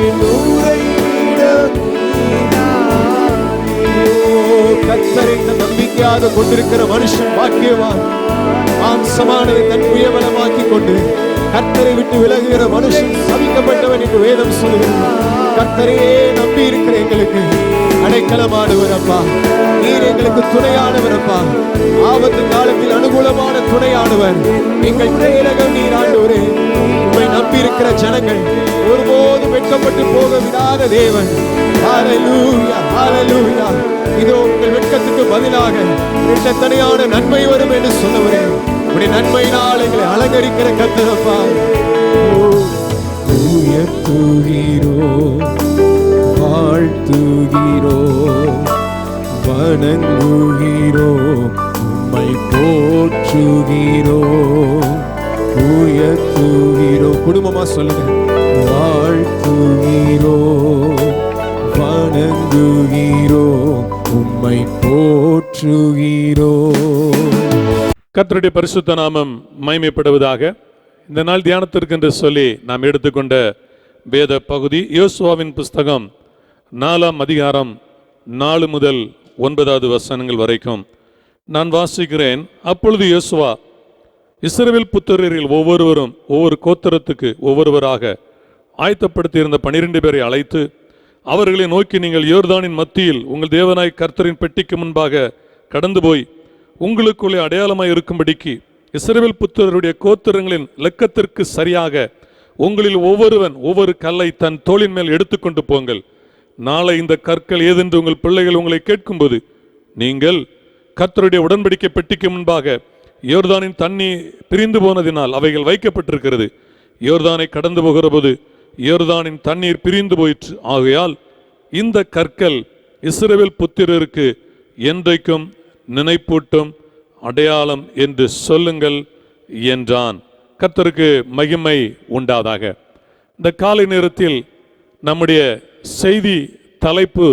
என் உறைவிடம் நீதானே. கர்த்தரை நம்பிக்கையாக கொண்டிருக்கிற மனுஷன் பாக்கியவான். மாம்சமானதை தன் உயர்வலமாக்கி கொண்டு கர்த்தரை விட்டு விலகுகிற மனுஷன் சபிக்கப்பட்டவன் என்று வேதம் சொல்லுகிறது. கர்த்தரையே நம்பி இருக்கிற எங்களுக்கு அடைக்கலமானவர் அப்பா, நீர் எங்களுக்கு துணையானவர் அப்பா. ஆபத்து காலத்தில் அனுகூலமான துணையானவர் எங்கள் கேடகம் நீர் ஆண்டவரே. உம்மை நம்பி இருக்கிற ஜனங்கள் ஒருபோதும் வெட்கப்பட்டு போக விடாத தேவன். ஹல்லேலூயா, ஹல்லேலூயா. இதோ உங்கள் வெட்கத்துக்கு பதிலாக இரட்டத்தனையான நன்மை வரும் என்று சொன்னவரே, உடைய நன்மையினால் எங்களை அலங்கரிக்கிற கர்த்தரப்பா. உயர்த்துகிறோம், வாழ்த்துகிறோம், வணங்குகிறோம், உம்மை போற்றுகிறோம். உயர்த்துகிறோம், குடும்பமா சொல்லுங்க. வாழ்த்துகிறோம், வணங்குகிறோம், உம்மை போற்றுகிறோம். கர்த்தருடைய பரிசுத்த நாமம் மகிமைப்படுவதாக. இந்த நாள் தியானத்திற்கு என்று சொல்லி நாம் எடுத்துக்கொண்ட வேத பகுதி யோசுவாவின் புஸ்தகம் 4ஆம் அதிகாரம் 4 முதல் 9 வசனங்கள் வரைக்கும் நான் வாசிக்கிறேன். அப்பொழுது யோசுவா இஸ்ரவேல் புத்திரரில் ஒவ்வொருவரும் ஒவ்வொரு கோத்திரத்துக்கு ஒவ்வொருவராக ஆயத்தப்படுத்தியிருந்த 12 பேரை அழைத்து அவர்களை நோக்கி, நீங்கள் யோர்தானின் மத்தியில் உங்கள் தேவனாய் கர்த்தரின் பெட்டிக்கு முன்பாக கடந்து போய் உங்களுக்குள்ளே அடையாளமாய் இருக்கும்படிக்கு இஸ்ரவேல் புத்திரருடைய கோத்திரங்களின் இலக்கத்திற்கு சரியாக உங்களில் ஒவ்வொருவன் ஒவ்வொரு கல்லை தன் தோளின் மேல் எடுத்துக்கொண்டு போங்கள். நாளை இந்த கற்கள் ஏதென்று உங்கள் பிள்ளைகள் உங்களை கேட்கும்போது நீங்கள் கர்த்தருடைய உடன்படிக்கை பெட்டிக்கு முன்பாக, யோர்தானின் தண்ணி பிரிந்து போனதினால் அவைகள் வைக்கப்பட்டிருக்கிறது, யோர்தானை கடந்து போகிற போது யோர்தானின் தண்ணீர் பிரிந்து போயிற்று, ஆகையால் இந்த கற்கள் இஸ்ரவேல் புத்திரருக்கு என்றைக்கும் நினைப்பூட்டும் அடையாளம் என்று சொல்லுங்கள் என்றான். கர்த்தருக்கு மகிமை உண்டாதாக. இந்த காலை நேரத்தில் நம்முடைய செய்தி தலைப்பு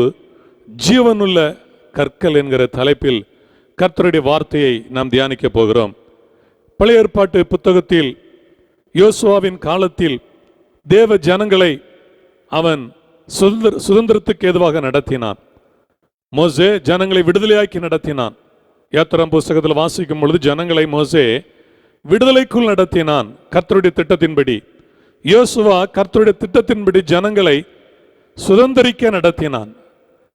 ஜீவனுள்ள கற்கள் என்கிற தலைப்பில் கர்த்தருடைய வார்த்தையை நாம் தியானிக்க போகிறோம். பழைய ஏற்பாட்டு புத்தகத்தில் யோசுவாவின் காலத்தில் தேவ ஜனங்களை அவன் சுதந்திரத்துக்கு ஏதுவாக நடத்தினான். மோசே ஜனங்களை விடுதலையாக்கி நடத்தினான். யாத்திராம் புஸ்தகத்தில் வாசிக்கும் பொழுது ஜனங்களை மோசே விடுதலைக்குள் நடத்தினான் கர்த்தருடைய திட்டத்தின்படி. யோசுவா கர்த்தருடைய திட்டத்தின்படி ஜனங்களை சுதந்திரிக்க நடத்தினான்.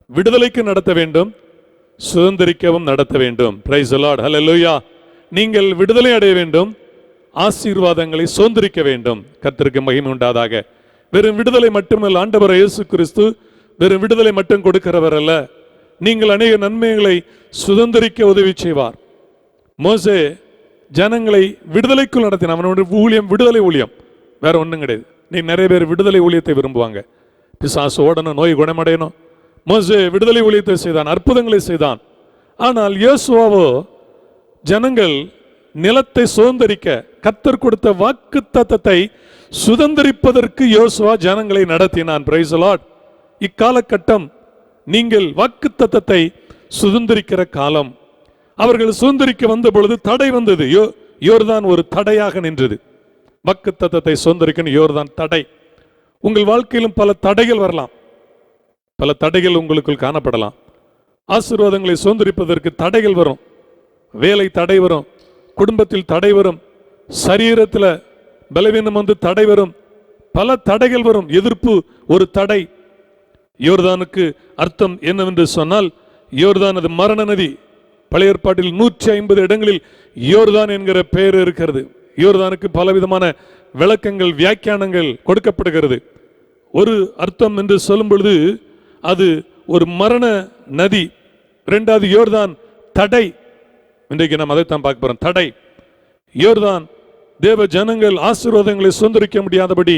விடுதலைக்கு நடத்த வேண்டும், சுதந்திரிக்கவும் நடத்த வேண்டும். பிரைஸ் தி லார்ட், ஹல்லேலூயா. நீங்கள் விடுதலை அடைய வேண்டும், ஆசீர்வாதங்களை சுதந்திரிக்க வேண்டும். கர்த்தருக்கு மகிமை உண்டாதாக. வெறும் விடுதலை மட்டுமல்ல, ஆண்டவர் இயேசு கிறிஸ்து வெறும் விடுதலை மட்டும் கொடுக்கிறவர் அல்ல, நீங்கள் அநேக நன்மைகளை சுதந்திரிக்க உதவி செய்வார். மோசே ஜனங்களை விடுதலைக்குள் நடத்தினான். அவனுடைய ஊழியம் விடுதலை ஊழியம், வேற ஒன்றும் கிடையாது. நீ நிறைய பேர் விடுதலை ஊழியத்தை விரும்புவாங்க. பிசாசு ஓடணும், நோய் குணமடையணும். மோசே விடுதலை ஊழியத்தை செய்தான், அற்புதங்களை செய்தான். ஆனால் யோசுவாவோ ஜனங்கள் நிலத்தை சுதந்திரிக்க, கர்த்தர் கொடுத்த வாக்கு தத்தத்தை சுதந்திரிப்பதற்கு யோசுவா ஜனங்களை நடத்தினான். Price the Lord. இக்காலகட்டம் நீங்கள் வாக்கு தத்தத்தை சுதந்திரிக்கிற காலம். அவர்கள் சுதந்திரிக்க வந்த பொழுது தடை வந்தது. யோர்தான் ஒரு தடையாக நின்றது. வாக்கு தத்தத்தை சுதந்திரிக்க யோர்தான் தடை. உங்கள் வாழ்க்கையிலும் பல தடைகள் வரலாம், பல தடைகள் உங்களுக்குள் காணப்படலாம். ஆசீர்வாதங்களை சுதந்திரிப்பதற்கு தடைகள் வரும். வேலை தடை வரும், குடும்பத்தில் தடை வரும், சரீரத்தில் பலவீனம் வந்து தடை வரும், பல தடைகள் வரும். எதிர்ப்பு ஒரு தடை. யோர்தானுக்கு அர்த்தம் என்னவென்று சொன்னால் யோர்தான் அது மரண நதி. பழைய ஏற்பாட்டில் 150 இடங்களில் யோர்தான் என்கிற பெயர் இருக்கிறது. யோர்தானுக்கு பலவிதமான விளக்கங்கள், வியாக்கியானங்கள் கொடுக்கப்படுகிறது. ஒரு அர்த்தம் என்று சொல்லும் பொழுது அது ஒரு மரண நதி. இரண்டாவது யோர்தான் தடை. இன்றைக்கு நாம் அதைத்தான் பார்க்க போறோம். தடை. யோர்தான் தேவ ஜனங்கள் ஆசீர்வாதங்களை சுதந்திரிக்க முடியாதபடி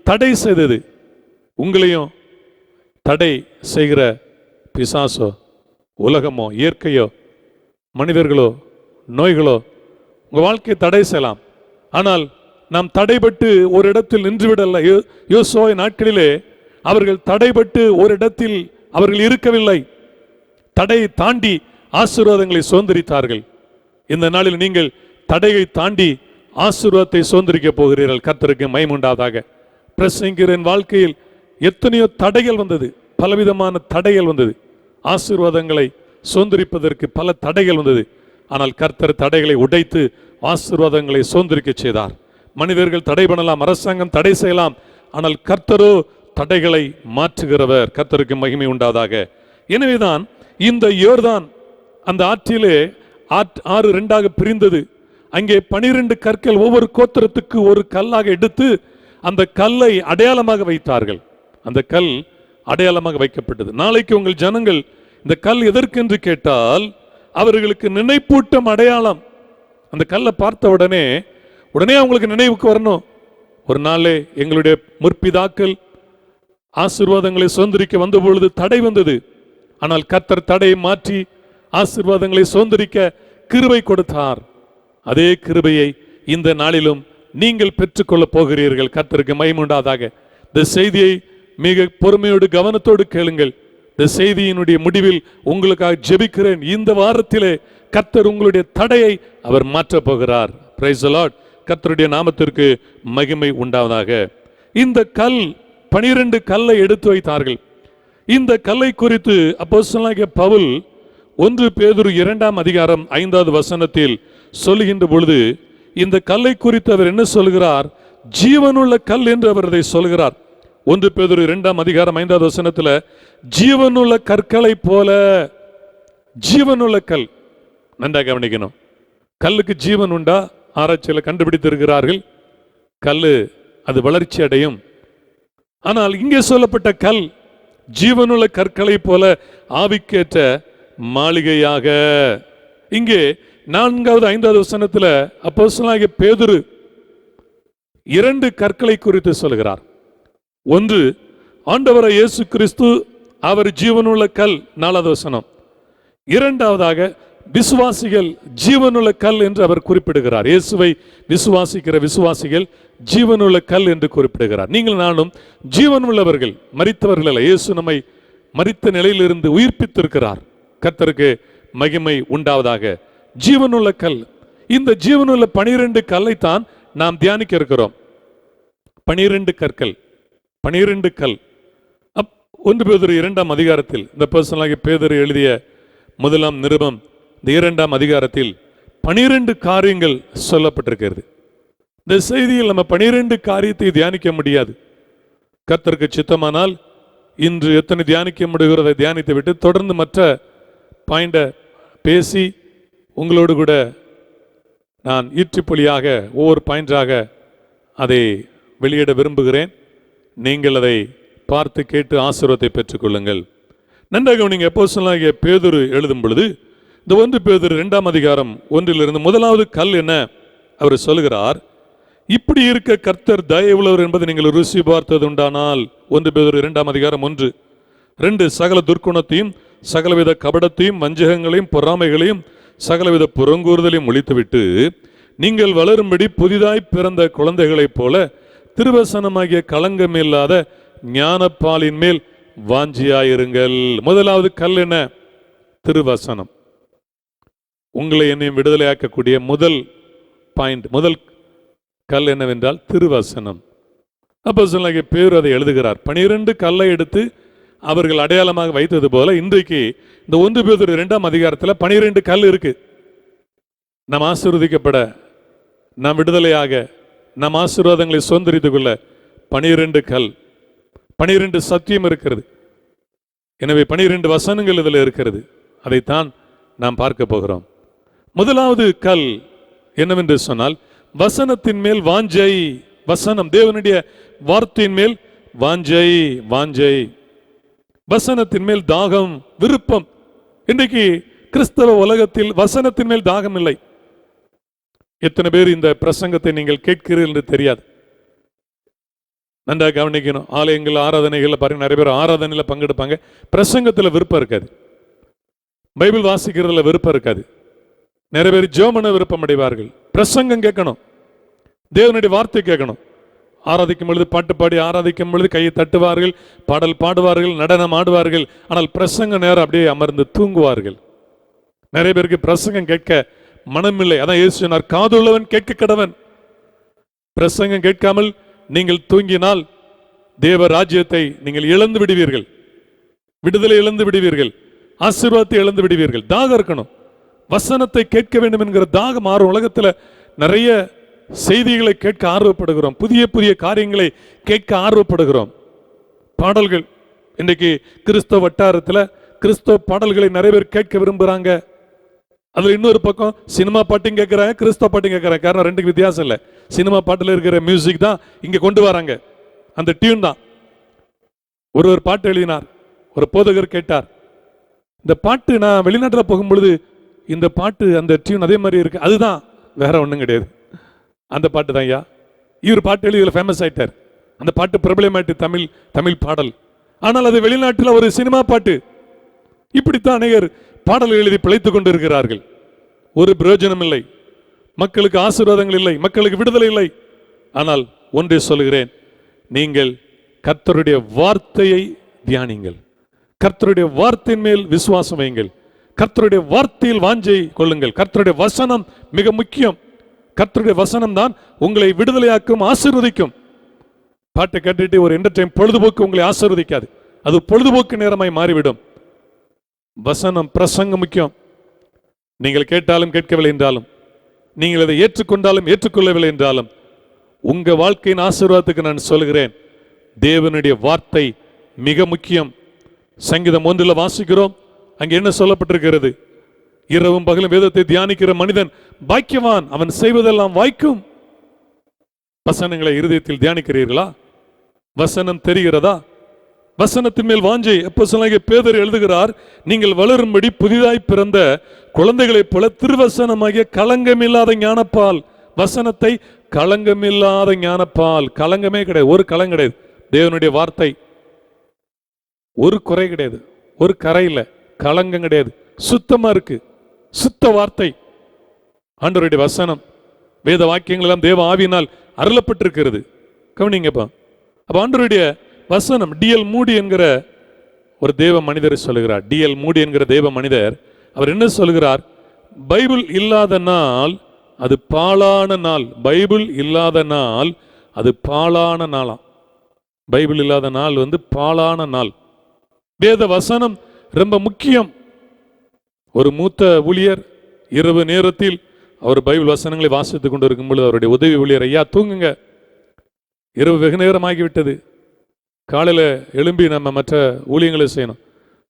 தடை செய்தது. உங்களையும் தடை செய்கிற பிசாசோ, உலகமோ, இயற்கையோ, மனிதர்களோ, நோய்களோ உங்க வாழ்க்கையை தடை செய்யலாம். ஆனால் நாம் தடைபட்டு ஒரு இடத்தில் நின்றுவிடல. யோசுவா நாட்களிலே அவர்கள் தடைபட்டு ஒரு இடத்தில் அவர்கள் இருக்கவில்லை. தடையை தாண்டி ஆசீர்வாதங்களை சுதந்திரித்தார்கள். இந்த நாளில் நீங்கள் தடையை தாண்டி ஆசீர்வாதத்தை சுதந்திரிக்க போகிறீர்கள். கர்த்தருக்கு மகிமை உண்டாவதாக. பிரசங்கிரின் வாழ்க்கையில் எத்தனையோ தடைகள் வந்தது, பலவிதமான தடைகள் வந்தது. ஆசீர்வாதங்களை சுதந்திரிப்பதற்கு பல தடைகள் வந்தது. ஆனால் கர்த்தர் தடைகளை உடைத்து ஆசீர்வாதங்களை சுதந்திரிக்க செய்தார். மனிதர்கள் தடை பண்ணலாம், அரசாங்கம் தடை செய்யலாம், ஆனால் கர்த்தரோ தடைகளை மாற்றுகிறவர். கர்த்தருக்கு மகிமை உண்டாவதாக. எனவேதான் இந்த யோர்தான் அந்த ஆற்றிலே ஆறு ரெண்டாக பிரிந்தது. அங்கே 12 கற்கள் ஒவ்வொரு கோத்திரத்துக்கு ஒரு கல்லாக எடுத்து அந்த கல்லை அடையாளமாக வைத்தார்கள். அந்த கல் அடையாளமாக வைக்கப்பட்டது. நாளைக்கு உங்கள் ஜனங்கள் இந்த கல் எதற்கென்று கேட்டால் அவர்களுக்கு நினைப்பூட்டும் அடையாளம். அந்த கல்லை பார்த்த உடனே அவங்களுக்கு நினைவுக்கு வரணும், ஒரு நாளே எங்களுடைய முற்பிதாக்கள் ஆசீர்வாதங்களை சுதந்திரிக்க வந்த பொழுது தடை வந்தது. ஆனால் கர்த்தர் தடையை மாற்றி ஆசீர்வாதங்களை சுதந்திரிக்க கிருபை கொடுத்தார். அதே கிருபையை இந்த நாளிலும் நீங்கள் பெற்றுக்கொள்ள போகிறீர்கள். கர்த்தருக்கு மகிமை உண்டாவதாக. இந்த செய்தியை மிக பொறுமையோடு கவனத்தோடு கேளுங்கள். இந்த செய்தியினுடைய முடிவில் உங்களுக்காக ஜெபிக்கிறேன். இந்த வாரத்திலே கர்த்தர் உங்களுடைய தடையை அவர் மாற்றப் போகிறார். Price the Lord. கர்த்தருடைய நாமத்திற்கு மகிமை உண்டாவதாக. இந்த கல் 12 கல்லை எடுத்து வைத்தார்கள். இந்த கல்லை குறித்து அப்போஸ்தலனாகிய பவுல் 1 பேதுரு 2ஆம் அதிகாரம் 5வது வசனத்தில் சொல்லுகின்ற பொழுது இந்த கல்லை குறித்து அவர் என்ன சொல்கிறார்? ஜீவனுள்ள கல் என்று அவர் அதை சொல்கிறார். 1 பேதுரு 2ஆம் அதிகாரம் 5வது வசனத்துல ஜீவனுள்ள கற்களை போல, ஜீவனுள்ள கல். நன்றாக கவனிக்கணும். கல்லுக்கு ஜீவன் உண்டா? ஆராய்ச்சியில் கண்டுபிடித்திருக்கிறார்கள். கல்லு அது வளர்ச்சி அடையும். ஆனால் இங்கே சொல்லப்பட்ட கல் ஜீவனுள்ள கற்களை போல ஆவிக்கேற்ற மாளிகையாக. இங்கே 4வது 5வது வசனத்துல அப்போஸ்தலனாகிய பேதுரு 2 கற்களை குறித்து சொல்கிறார். ஒன்று, ஆண்டவராகிய இயேசு கிறிஸ்து, அவர் ஜீவனுள்ள கல், 4வது வசனம். இரண்டாவதாக விசுவாசிகள் ஜீவனுள்ள கல் என்று அவர் குறிப்பிடுகிறார். இயேசுவை விசுவாசிக்கிற விசுவாசிகள் ஜீவனுள்ள கல் என்று குறிப்பிடுகிறார். நீங்கள் நானும் ஜீவனுள்ளவர்கள், மரித்தவர்கள் அல்ல. இயேசு நம்மை மரித்த நிலையிலிருந்து உயிர்ப்பித்திருக்கிறார். கர்த்தருக்கு மகிமை உண்டாவதாக. ஜீவனுள்ள கல். இந்த ஜீவனுள்ள 12 கல்லைத்தான் நாம் தியானிக்க இருக்கிறோம். 12 கற்கள், 12 கல். 1 பேதுரு 2ஆம் அதிகாரத்தில் இந்த பர்சனலாகி பேதுரு எழுதிய 1ஆம் நிருபம் இந்த 2ஆம் அதிகாரத்தில் 12 காரியங்கள் சொல்லப்பட்டிருக்கிறது. இந்த செய்தியில் நம்ம 12 காரியத்தை தியானிக்க முடியாது. கர்த்தருக்கு சித்தமானால் இன்று எத்தனை தியானிக்க முடிகிறதை தியானித்து விட்டு தொடர்ந்து மற்ற பாயிண்ட பேசி உங்களோடு கூட நான் ஈற்றுப்பொலியாக ஒவ்வொரு பாயிண்டாக அதை வெளியிட விரும்புகிறேன். நீங்கள் அதை பார்த்து கேட்டு ஆசீர்வாதத்தை பெற்றுக்கொள்ளுங்கள். நன்றாக நீங்கள் அப்போஸ்தலனாகிய பேதுரு எழுதும் பொழுது இந்த 1 பேதுரு 2ஆம் அதிகாரம் 1லிருந்து 1வது கல் என்ன அவர் சொல்கிறார்? இப்படி இருக்க கர்த்தர் தயவுள்ளவர் என்பதை நீங்கள் ருசி பார்த்தது உண்டானால். 1 பேதுரு 2ஆம் அதிகாரம் 1. 2, சகல துர்க்குணத்தையும் சகலவித கபடத்தையும் வஞ்சகங்களையும் பொறாமைகளையும் சகலவித புறங்கூறுதலையும் ஒழித்துவிட்டு நீங்கள் வளரும்படி புதிதாய் பிறந்த குழந்தைகளைப் போல திருவசனமாகிய களங்கமில்லாத ஞானப்பாலின் மேல் வாஞ்சியாயிருங்கள். 1வது கல் என்ன? திருவசனம். உங்களை என்னையும் விடுதலையாக்கக்கூடிய முதல் பாயிண்ட், முதல் கல் என்னவென்றால் திருவசனம். அப்போஸ்தலனாகிய பேதுரு அதை எழுதுகிறார். 12 கல்லை எடுத்து அவர்கள் அடையாளமாக வைத்தது போல இன்றைக்கு இந்த 1 பேதுரு 2ஆம் அதிகாரத்தில் 12 கல் இருக்கு. நாம் ஆசீர்வதிக்கப்பட, நாம் விடுதலையாக, நாம் ஆசீர்வாதங்களை சுதந்திரித்துக் கொள்ள 12 கல், 12 சத்தியம் இருக்கிறது. எனவே 12 வசனங்கள் இதில் இருக்கிறது. அதைத்தான் நாம் பார்க்க போகிறோம். முதலாவது கல் என்னவென்று சொன்னால் வசனத்தின் மேல் வாஞ்சை. வசனம், தேவனுடைய வார்த்தையின் மேல் வாஞ்சை. வாஞ்சை, வசனத்தின் மேல் தாகம், விருப்பம். இன்றைக்கு கிறிஸ்தவ உலகத்தில் வசனத்தின் மேல் தாகம் இல்லை. எத்தனை பேர் இந்த பிரசங்கத்தை நீங்கள் கேட்கிறீர்கள் என்று தெரியாது. நன்றாக கவனிக்கணும். ஆலயங்கள், ஆராதனைகள் பாருங்க, நிறைய பேர் ஆராதனையில் பங்கெடுப்பாங்க, பிரசங்கத்தில் விருப்பம் இருக்காது. பைபிள் வாசிக்கிறதுல விருப்பம் இருக்காது. நிறைய பேர் ஜெபமன விருப்பம் அடைவார்கள். பிரசங்கம் கேட்கணும், தேவனுடைய வார்த்தை கேட்கணும். ஆராதிக்கும் பொழுது பாட்டு பாடி ஆராதிக்கும் பொழுது கையை தட்டுவார்கள், பாடல் பாடுவார்கள், நடனம் ஆடுவார்கள். ஆனால் பிரசங்க நேரம் அப்படியே அமர்ந்து தூங்குவார்கள். நிறைய பேருக்கு பிரசங்கம் கேட்க மனமில்லை. அதான் இயேசு சொன்னார், காதுள்ளவன் கேட்க கடவன். பிரசங்கம் கேட்காமல் நீங்கள் தூங்கினால் தேவ ராஜ்யத்தை நீங்கள் இழந்து விடுவீர்கள், விடுதலை இழந்து விடுவீர்கள், ஆசீர்வாதத்தை இழந்து விடுவீர்கள். தாகம் இருக்கணும், வசனத்தை கேட்க வேண்டும் என்கிற தாகம். மாறும் உலகத்தில் நிறைய செய்திகளை கேட்க ஆர்வப்படுகிறோம், புதிய புதிய காரியங்களை கேட்க ஆர்வப்படுகிறோம். பாடல்கள், இன்றைக்கு கிறிஸ்தவ வட்டாரத்தில் கிறிஸ்தவ பாடல்களை நிறைய பேர் கேட்க விரும்புகிறாங்க. அதில் இன்னொரு பக்கம் சினிமா பாட்டும் கேட்குறாங்க, கிறிஸ்தவ பாட்டும் கேட்குறாங்க. காரணம் ரெண்டுக்கு வித்தியாசம் இல்லை. சினிமா பாட்டில் இருக்கிற மியூசிக் தான் இங்கே கொண்டு வராங்க, அந்த டியூன் தான். ஒரு பாட்டு எழுதினார், ஒரு போதகர் கேட்டார், இந்த பாட்டு நான் வெளிநாட்டில் போகும்பொழுது இந்த பாட்டு அந்த டியூன் அதே மாதிரி இருக்கு. அதுதான், வேற ஒன்றும் கிடையாது, அந்த பாட்டு தான் ஐயா. இவர் பாட்டு எழுதி ஃபேமஸ் ஆயிட்டார். அந்த பாட்டு பிரபலமாயிட்டு, தமிழ் பாடல். ஆனால் அது வெளிநாட்டில் ஒரு சினிமா பாட்டு. இப்படித்தான் அநேகர் பாடல் எழுதி பிழைத்துக் கொண்டு இருக்கிறார்கள். ஒரு பிரயோஜனம் இல்லை, மக்களுக்கு ஆசீர்வாதங்கள் இல்லை, மக்களுக்கு விடுதலை இல்லை. ஆனால் ஒன்றை சொல்கிறேன், நீங்கள் கர்த்தருடைய வார்த்தையை தியானிங்கள், கர்த்தருடைய வார்த்தையின் மேல் விசுவாசம் வையுங்கள், கர்த்தருடைய வார்த்தையில் வாஞ்சை கொள்ளுங்கள். கர்த்தருடைய வசனம் மிக முக்கியம். கர்த்தருடைய வசனம் தான் உங்களை விடுதலையாக்கும், ஆசீர்வதிக்கும். பாட்டை கேட்டுட்டு ஒரு என்டர்டைன் பொழுதுபோக்கு உங்களை ஆசீர்வதிக்காது, அது பொழுதுபோக்கு நேரமாய் மாறிவிடும். வசனம், பிரசங்கம் முக்கியம். நீங்கள் கேட்டாலும் கேட்கவில்லை என்றாலும், நீங்கள் அதை ஏற்றுக்கொண்டாலும் ஏற்றுக்கொள்ளவில்லை என்றாலும், உங்க வாழ்க்கையின் ஆசீர்வாதத்துக்கு நான் சொல்கிறேன், தேவனுடைய வார்த்தை மிக முக்கியம். சங்கீதம் 1 வாசிக்கிறோம், அங்கே என்ன சொல்லப்பட்டிருக்கிறது? இரவும் பகலும் வேதத்தை தியானிக்கிற மனிதன் பாக்கியவான், அவன் செய்வதெல்லாம் வாய்க்கும். வசனங்களை இருதயத்தில் தியானிக்கிறீர்களா? வசனம் தெரிகிறதா? வசனத்தின் மேல் வாஞ்சை. அப்போஸ்தலனாகிய பேதுரு எழுதுகிறார், நீங்கள் வளரும்படி புதிதாய் பிறந்த குழந்தைகளைப் போல திருவசனமாகிய களங்கமில்லாத ஞானப்பால், வசனத்தை களங்கமில்லாத ஞானப்பால், களங்கமே கிடையாது, ஒரு களம் கிடையாது. தேவனுடைய வார்த்தை ஒரு குறை கிடையாது, ஒரு கரை இல்லை, களங்கம் கிடையாது, சுத்தமா இருக்கு, சுத்த வார்த்தை. ஆண்டவருடைய வசனம், வேத வாக்கியங்கள் எல்லாம் தேவ ஆவியினால் அருளப்பட்டிருக்கிறது. கவனிங்கப்பா. அப்ப ஆண்டவருடைய வசனம், டிஎல் மூடி என்கிற ஒரு தேவ மனிதர் சொல்லுகிறார். டிஎல் மூடி என்கிற தேவ மனிதர் அவர் என்ன சொல்லுகிறார்? பைபிள் இல்லாத நாள் அது பாழான நாள். பைபிள் இல்லாத நாள் அது பாழான நாளாம். பைபிள் இல்லாத நாள் பாழான நாள். வேத வசனம் ரொம்ப முக்கியம். ஒரு மூத்த ஊழியர் இரவு நேரத்தில் அவர் பைபிள் வசனங்களை வாசித்துக் கொண்டிருக்கும் பொழுது அவருடைய உதவி ஊழியர், ஐயா தூங்குங்க, இரவு வெகு நேரம் ஆகிவிட்டது, காலையில் எழும்பி நம்ம மற்ற ஊழியங்களை செய்யணும்.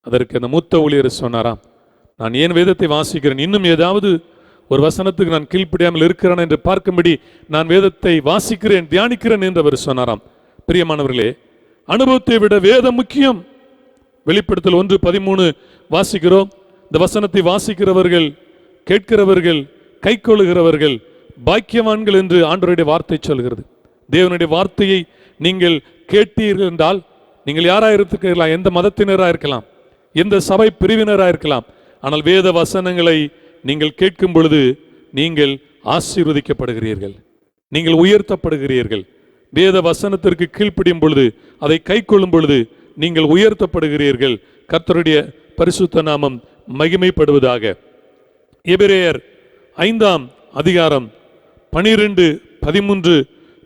அதற்கு அந்த மூத்த ஊழியர் சொன்னாராம், நான் ஏன் வேதத்தை வாசிக்கிறேன், இன்னும் ஏதாவது ஒரு வசனத்துக்கு நான் கீழ்ப்படியாமல் இருக்கிறேன் என்று பார்க்கும்படி நான் வேதத்தை வாசிக்கிறேன், தியானிக்கிறேன் என்று அவர் சொன்னாராம். பிரியமானவர்களே, அனுபவத்தை விட வேதம் முக்கியம். வெளிப்படுத்தல் 1:13 வாசிக்கிறோம். இந்த வசனத்தை வாசிக்கிறவர்கள், கேட்கிறவர்கள், கைக்கொள்ளுகிறவர்கள் பாக்கியவான்கள் என்று ஆண்டவருடைய வார்த்தை சொல்கிறது. தேவனுடைய வார்த்தையை நீங்கள் கேட்டீர்கள் என்றால், நீங்கள் யாராக இருக்கலாம், எந்த மதத்தினராக இருக்கலாம், எந்த சபை பிரிவினராக இருக்கலாம், ஆனால் வேத வசனங்களை நீங்கள் கேட்கும் பொழுது நீங்கள் ஆசீர்வதிக்கப்படுகிறீர்கள், நீங்கள் உயர்த்தப்படுகிறீர்கள். வேத வசனத்திற்கு கீழ்ப்படியும் பொழுது, அதை கைக்கொள்ளும் பொழுது நீங்கள் உயர்த்தப்படுகிறீர்கள். கர்த்தருடைய பரிசுத்த நாமம் மகிமைப்படுவதாக. எபிரேயர் 5 12, 13,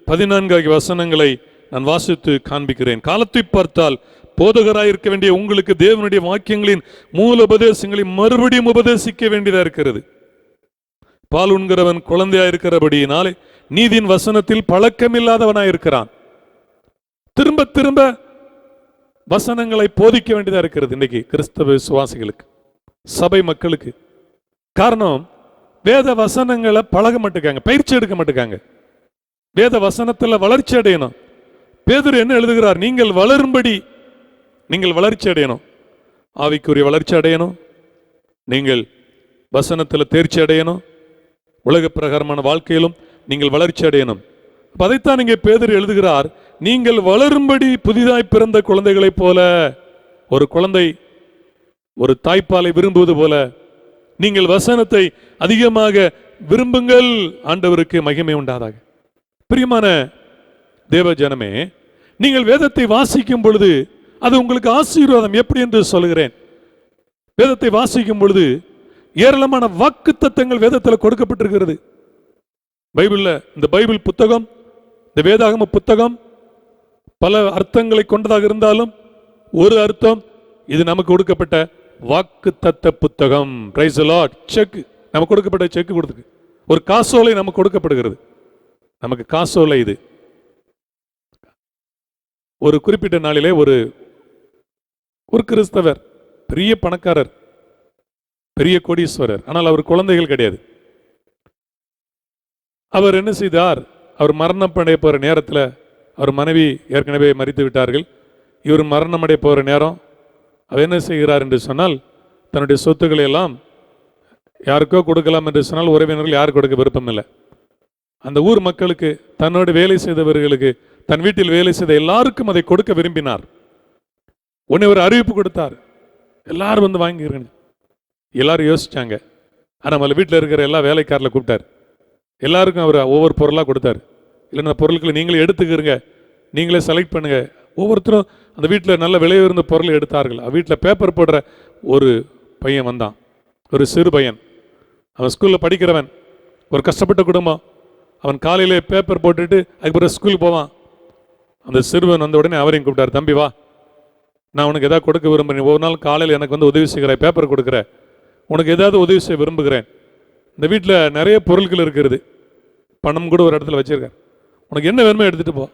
14 ஆகிய வசனங்களை நான் வாசித்து காண்பிக்கிறேன். காலத்தை பார்த்தால் போதகராயிருக்க வேண்டிய உங்களுக்கு தேவனுடைய வாக்கியங்களின் மூல உபதேசங்களை மறுபடியும் உபதேசிக்க வேண்டியதா இருக்கிறது. பால் உண்கிறவன் குழந்தையாயிருக்கிறபடியினாலே நீதியின் வசனத்தில் பழக்கமில்லாதவனாயிருக்கிறான். திரும்ப திரும்ப வசனங்களை போதிக்க வேண்டியதா இருக்கிறது. இன்னைக்கு கிறிஸ்தவ விசுவாசிகளுக்கு சபை மக்களுக்கு. காரணம், வேத வசனங்களை பழக மாட்டேங்காங்க, பயிற்சி எடுக்க மாட்டேங்காங்க. வேத வசனத்துல வளர்ச்சி அடையணும். பேதுரு என்ன எழுதுகிறார்? நீங்கள் வளரும்படி, நீங்கள் வளர்ச்சி அடையணும், ஆவிக்குரிய வளர்ச்சி அடையணும், நீங்கள் வசனத்தில் தேர்ச்சி அடையணும், உலக பிரகாரமான வாழ்க்கையிலும் நீங்கள் வளர்ச்சி அடையணும். அதைத்தான் இங்கே பேதுரு எழுதுகிறார். நீங்கள் வளரும்படி புதிதாய் பிறந்த குழந்தைகளைப் போல, ஒரு குழந்தை ஒரு தாய்ப்பாலை விரும்புவது போல நீங்கள் வசனத்தை அதிகமாக விரும்புங்கள், ஆண்டவருக்கு மகிமை உண்டாதாக. பிரியமான தேவ ஜனமே, நீங்கள் வேதத்தை வாசிக்கும் பொழுது அது உங்களுக்கு ஆசீர்வாதம். எப்படி என்று சொல்கிறேன்? வேதத்தை வாசிக்கும் பொழுது ஏராளமான வாக்குத்தத்தங்கள் வேதத்தில் கொடுக்கப்பட்டிருக்கிறது. பைபிள்ல, இந்த பைபிள் புத்தகம், இந்த வேதாகம புத்தகம் பல அர்த்தங்களை கொண்டதாக இருந்தாலும் ஒரு அர்த்தம், இது நமக்கு கொடுக்கப்பட்ட வாக்குத்தத்த புத்தகம். Price the Lord. செக் நமக்கு கொடுக்கப்பட்ட செக் கொடுத்து, ஒரு காசோலை நமக்கு கொடுக்கப்படுகிறது. நமக்கு காசோலை இது. ஒரு குறிப்பிட்ட நாளிலே ஒரு கிறிஸ்தவர், பெரிய பணக்காரர், பெரிய கோடீஸ்வரர், ஆனால் அவர் குழந்தைகள் கிடையாது. அவர் என்ன செய்தார்? அவர் மரணம் அடைய போகிற நேரத்தில், அவர் மனைவி ஏற்கனவே மரித்து விட்டார்கள், இவர் மரணம் அடைய போகிற நேரம், அவர் என்ன செய்கிறார் என்று சொன்னால், தன்னுடைய சொத்துக்களை எல்லாம் யாருக்கோ கொடுக்கலாம் என்று சொன்னால் உறவினர்கள் யாரும் கொடுக்க விருப்பம் இல்லை. அந்த ஊர் மக்களுக்கு, தன்னோடு வேலை செய்தவர்களுக்கு, தன் வீட்டில் வேலை செய்த எல்லாருக்கும் அதை கொடுக்க விரும்பினார். உடனே ஒரு அறிவிப்பு கொடுத்தார், எல்லாரும் வந்து வாங்கிக்கிறேன். எல்லாரும் யோசிச்சாங்க. ஆனால் வீட்டில் இருக்கிற எல்லா வேலைக்காரில் கூப்பிட்டார், எல்லாருக்கும் அவர் ஒவ்வொரு பொருளாக கொடுத்தார். இல்லைன்னா பொருட்களை நீங்களே எடுத்துக்கிறங்க, நீங்களே செலக்ட் பண்ணுங்க. ஒவ்வொருத்தரும் அந்த வீட்டில் நல்ல விலை உயர்ந்த பொருளை எடுத்தார்கள். வீட்டில் பேப்பர் போடுற ஒரு பையன் வந்தான், ஒரு சிறு பையன். அவன் ஸ்கூலில் படிக்கிறவன், ஒரு கஷ்டப்பட்ட குடும்பம். அவன் காலையிலே பேப்பர் போட்டுட்டு அதுக்கப்புறம் ஸ்கூலுக்கு போவான். அந்த சிறுவன் வந்த உடனே அவரையும் கூப்பிட்டார், தம்பி வா, நான் உனக்கு எதாவது கொடுக்க விரும்புகிறேன். ஒவ்வொரு நாள் காலையில் எனக்கு வந்து உதவி செய்கிறேன், பேப்பர் கொடுக்குறேன், உனக்கு ஏதாவது உதவி செய்ய விரும்புகிறேன். இந்த வீட்டில் நிறைய பொருட்கள் இருக்கிறது, பணம் கூட ஒரு இடத்துல வச்சிருக்கேன், உனக்கு என்ன வேணுமோ எடுத்துகிட்டு போ.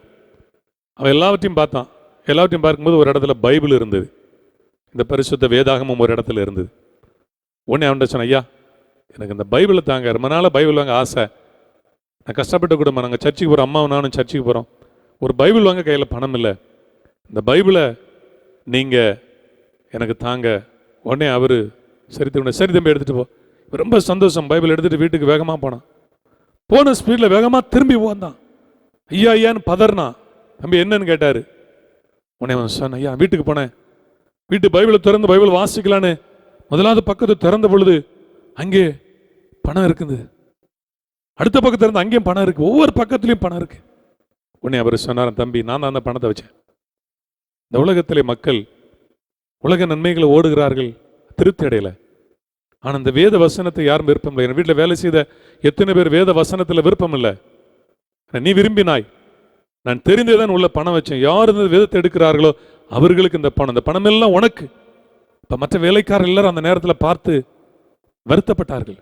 அவன் எல்லாவற்றையும் பார்த்தான். எல்லாவற்றையும் பார்க்கும்போது ஒரு இடத்துல பைபிள் இருந்தது, இந்த பரிசுத்த வேதாகமும் ஒரு இடத்துல இருந்தது. உடனே அவன்கிட்ட சொன்ன, ஐயா எனக்கு இந்த பைபிளை தாங்க, ரொம்ப நாளாக பைபிள் வாங்க ஆசை, நான் கஷ்டப்பட்ட குடும்பம், நாங்கள் சர்ச்சுக்கு போகிறோம், அம்மாவும் நானும் சர்ச்சுக்கு போகிறோம், ஒரு பைபிள் வாங்க கையில் பணம் இல்லை, இந்த பைபிளை நீங்கள் எனக்கு தாங்க. உடனே அவர் சரி தம்பி எடுத்துகிட்டு போ. ரொம்ப சந்தோஷம். பைபிள் எடுத்துகிட்டு வீட்டுக்கு வேகமாக போனான். போன ஸ்பீடில் வேகமாக திரும்பி போந்தான். ஐயா ஐயான்னு பதறினான். தம்பி என்னன்னு கேட்டார். உடனே அவன் சொன்ன, ஐயா வீட்டுக்கு போனேன், வீட்டு பைபிளை திறந்து பைபிள் வாசிக்கலான்னு முதலாவது பக்கத்தை திறந்த பொழுது அங்கே பணம் இருக்குது, அடுத்த பக்கத்துல இருந்து அங்கேயும் பணம் இருக்கு, ஒவ்வொரு பக்கத்துலையும் பணம் இருக்கு. உடனே அவர் சொன்னார், தம்பி நான் தான் அந்த பணத்தை வச்சேன். இந்த உலகத்திலே மக்கள் உலக நன்மைகளை ஓடுகிறார்கள், திருப்தி அடையல. ஆனால் இந்த வேத வசனத்தை யாரும் விருப்பம் இல்லை. என் வீட்டில் வேலை செய்த எத்தனை பேர் வேத வசனத்தில் விருப்பம் இல்லை. நீ விரும்பினாய், நான் தெரிந்தேதான் உள்ள பணம் வச்சேன். யார் இந்த வேதத்தை எடுக்கிறார்களோ அவர்களுக்கு இந்த பணம், இந்த பணம் எல்லாம் உனக்கு. இப்போ மற்ற வேலைக்காரர் எல்லாரும் அந்த நேரத்தில் பார்த்து வருத்தப்பட்டார்கள்,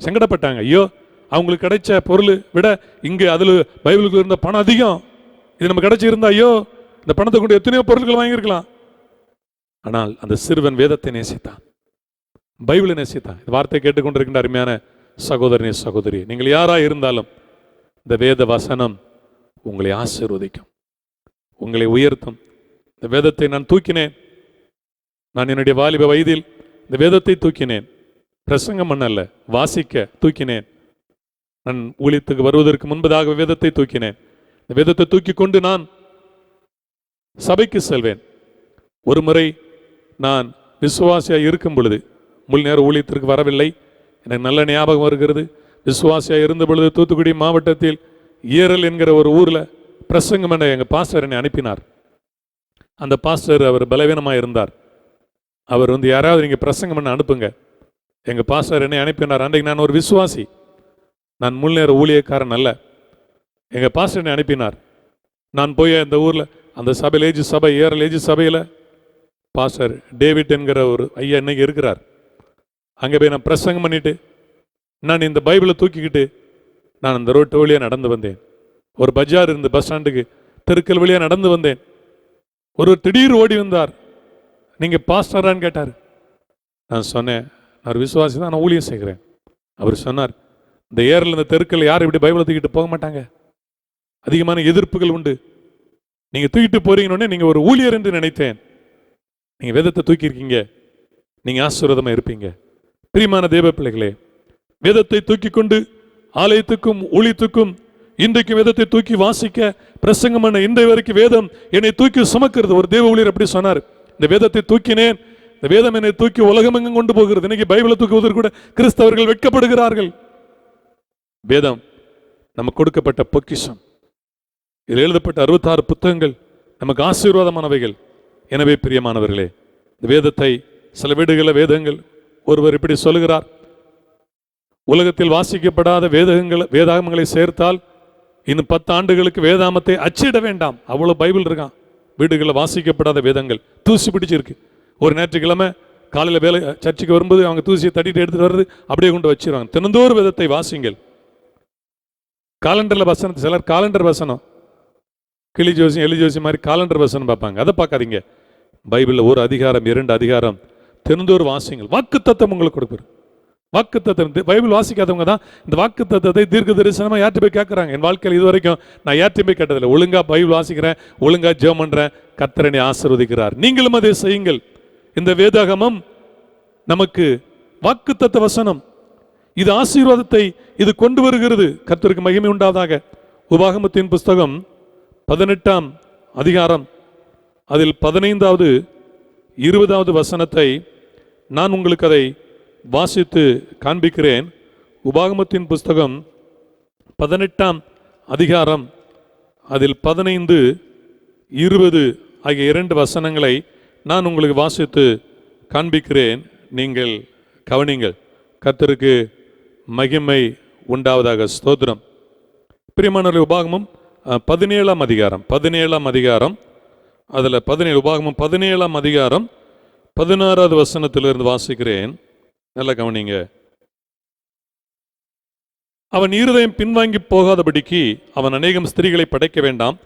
சங்கடப்பட்டாங்க. ஐயோ அவங்களுக்கு கிடைச்ச பொருள் விட இங்கே அதில் பைபிளுக்கு இருந்த பணம் அதிகம், இது நம்ம கிடைச்சிருந்தா ஐயோ இந்த பணத்தை கொண்டு எத்தனையோ பொருட்கள் வாங்கியிருக்கலாம். ஆனால் அந்த சிறுவன் வேதத்தை நேசித்தான், பைபிளை நேசித்தான். இந்த வார்த்தை கேட்டுக்கொண்டிருக்கின்ற அருமையான சகோதரனே சகோதரி, நீங்கள் யாராக இருந்தாலும் இந்த வேத வசனம் உங்களை ஆசீர்வதிக்கும், உங்களை உயர்த்தும். இந்த வேதத்தை நான் தூக்கினேன், நான் என்னுடைய வாலிப வயதில் இந்த வேதத்தை தூக்கினேன். பிரசங்கம் பண்ணல, வாசிக்க தூக்கினேன். நான் ஊழியத்துக்கு வருவதற்கு முன்பதாக வேதத்தை தூக்கினேன். இந்த வேதத்தை தூக்கி கொண்டு நான் சபைக்கு செல்வேன். ஒரு முறை நான் விசுவாசியாக இருக்கும் பொழுது, முழு நேர ஊழியத்திற்கு வரவில்லை, எனக்கு நல்ல ஞாபகம் வருகிறது. விசுவாசியாக இருந்த பொழுது தூத்துக்குடி மாவட்டத்தில் ஏரல் என்கிற ஒரு ஊரில் பிரசங்கம் என்ற எங்கள் பாஸ்டர் என்னை அனுப்பினார். அந்த பாஸ்டர் அவர் பலவீனமாக இருந்தார். அவர் வந்து யாராவது நீங்கள் பிரசங்கம் பண்ண அனுப்புங்க. எங்கள் பாஸ்டர் என்னை அனுப்பினார். அன்றைக்கு நான் ஒரு விசுவாசி, நான் முழு நேர ஊழியக்காரன் அல்ல. எங்கள் பாஸ்டர் என்னை அனுப்பினார். நான் போய் அந்த ஊரில் அந்த சபையில் ஏஜ் சபை, ஏரல் ஏஜ் சபையில் பாஸ்டர் டேவிட் என்கிற ஒரு ஐயா இன்னைக்கு இருக்கிறார். அங்கே போய் நான் பிரசங்கம் பண்ணிட்டு நான் இந்த பைபிளை தூக்கிக்கிட்டு நான் அந்த ரோட்டு வழியாக நடந்து வந்தேன். ஒரு பஜார் இருந்து பஸ் ஸ்டாண்டுக்கு தெருக்கள் வழியாக நடந்து வந்தேன். ஒரு திடீர் ஓடி வந்தார். நீங்கள் பாஸ்டரான்னு கேட்டார். நான் சொன்னேன், நான் ஒரு விசுவாசி தான், நான் ஊழியம் செய்கிறேன். அவர் சொன்னார், இந்த ஏரில் இந்த தெருக்கள் யாரும் இப்படி பைபிளை தூக்கிட்டு போக மாட்டாங்க, அதிகமான எதிர்ப்புகள் உண்டு, நீங்கள் தூக்கிட்டு போறீங்கன்னு நீங்கள் ஒரு ஊழியர் என்று நினைத்தேன். நீங்கள் வேதத்தை தூக்கியிருக்கீங்க, நீங்கள் ஆசீர்வாதமாக இருப்பீங்க. பிரியமான தேவ பிள்ளைகளே, வேதத்தை தூக்கி கொண்டு ஆலயத்துக்கும் ஊழியத்துக்கும் இன்றைக்கு வேதத்தை தூக்கி வாசிக்க பிரசங்கம் பண்ண இந்த வரைக்கும் வேதம் என்னை தூக்கி சுமக்கிறது. ஒரு தேவ ஊழியர் அப்படி சொன்னார், இந்த வேதத்தை தூக்கினேன், இந்த வேதம் என்னை தூக்கி உலகமெங்கும் கொண்டு போகிறது. இன்னைக்கு பைபிளை தூக்குவதற்கு கூட கிறிஸ்தவர்கள் வெட்கப்படுகிறார்கள். வேதம் நமக்கு கொடுக்கப்பட்ட பொக்கிஷம். இதில் எழுதப்பட்ட 66 புத்தகங்கள் நமக்கு ஆசீர்வாதமானவைகள். எனவே பிரியமானவர்களே, இந்த வேதத்தை சில வீடுகளில் வேதங்கள் ஒருவர் இப்படி சொல்லுகிறார், உலகத்தில் வாசிக்கப்படாத வேதாகமங்களை சேர்த்தால் இன்னும் 10 ஆண்டுகளுக்கு வேதாமத்தை அச்சிட வேண்டாம், அவ்வளவு பைபிள் இருக்கான். வீடுகளில் வாசிக்கப்படாத வேதங்கள் தூசி பிடிச்சிருக்கு. ஒரு ஞாயிற்றுக்கிழமை காலையில் வேலை சர்ச்சுக்கு வரும்போது அவங்க தூசியை தட்டிட்டு எடுத்துட்டு வர்றது அப்படியே கொண்டு வச்சிருவாங்க. தினந்தோறும் வேதத்தை வாசிங்கள். காலண்டரில் வசனம், சிலர் காலண்டர் வசனம், கிளி ஜோசி எலி ஜோசி மாதிரி காலண்டர் வசனம் பார்ப்பாங்க. அதை பார்க்காதீங்க. பைபிளில் 1 அதிகாரம் 2 அதிகாரம் தினந்தோறும் வாசிங்கள். வாக்கு தத்தம் உங்களுக்கு கொடுப்பாரு. வாக்கு தத்தம் பைபிள் வாசிக்காதவங்க தான் இந்த வாக்கு தத்தத்தை தீர்க்க தரிசனமாக யார்ட்டு போய் கேட்குறாங்க. என் வாழ்க்கையில் இது வரைக்கும் நான் யார்ட்டையும் போய் கேட்டதில்லை. ஒழுங்கா பைபிள் வாசிக்கிறேன், ஒழுங்கா ஜெபம் பண்ணுறேன், கர்த்தரனை ஆசீர்வதிக்கிறார். நீங்களும் அதை செய்யுங்கள். இந்த வேதாகமம் நமக்கு வாக்கு தத்த வசனம், இது ஆசீர்வாதத்தை இது கொண்டு வருகிறது. கர்த்தருக்கு மகிமை உண்டாவதாக. உபாகமத்தின் புஸ்தகம் 18ஆம் அதிகாரம் அதில் 15வது 20வது வசனத்தை நான் உங்களுக்கு அதை வாசித்து காண்பிக்கிறேன். உபாகமத்தின் புஸ்தகம் 18ஆம் அதிகாரம் அதில் 15, 20 ஆகிய 2 வசனங்களை நான் உங்களுக்கு வாசித்து காண்பிக்கிறேன். நீங்கள் கவனிங்கள். கர்த்தருக்கு மகிமை உண்டாவதாக. ஸ்தோத்திரம். பிரியமானவர்களே, உபாகமம் 17ஆம் அதிகாரம் 17ஆம் அதிகாரம் அதில் 17 உபாகமம் 17ஆம் அதிகாரம் 16வது வசனத்திலிருந்து வாசிக்கிறேன். நல்ல கவனிங்க. அவன் இருதயம் பின்வாங்கி போகாதபடிக்கு அவன் அநேகம் ஸ்திரீகளை படைக்க வேண்டாம்,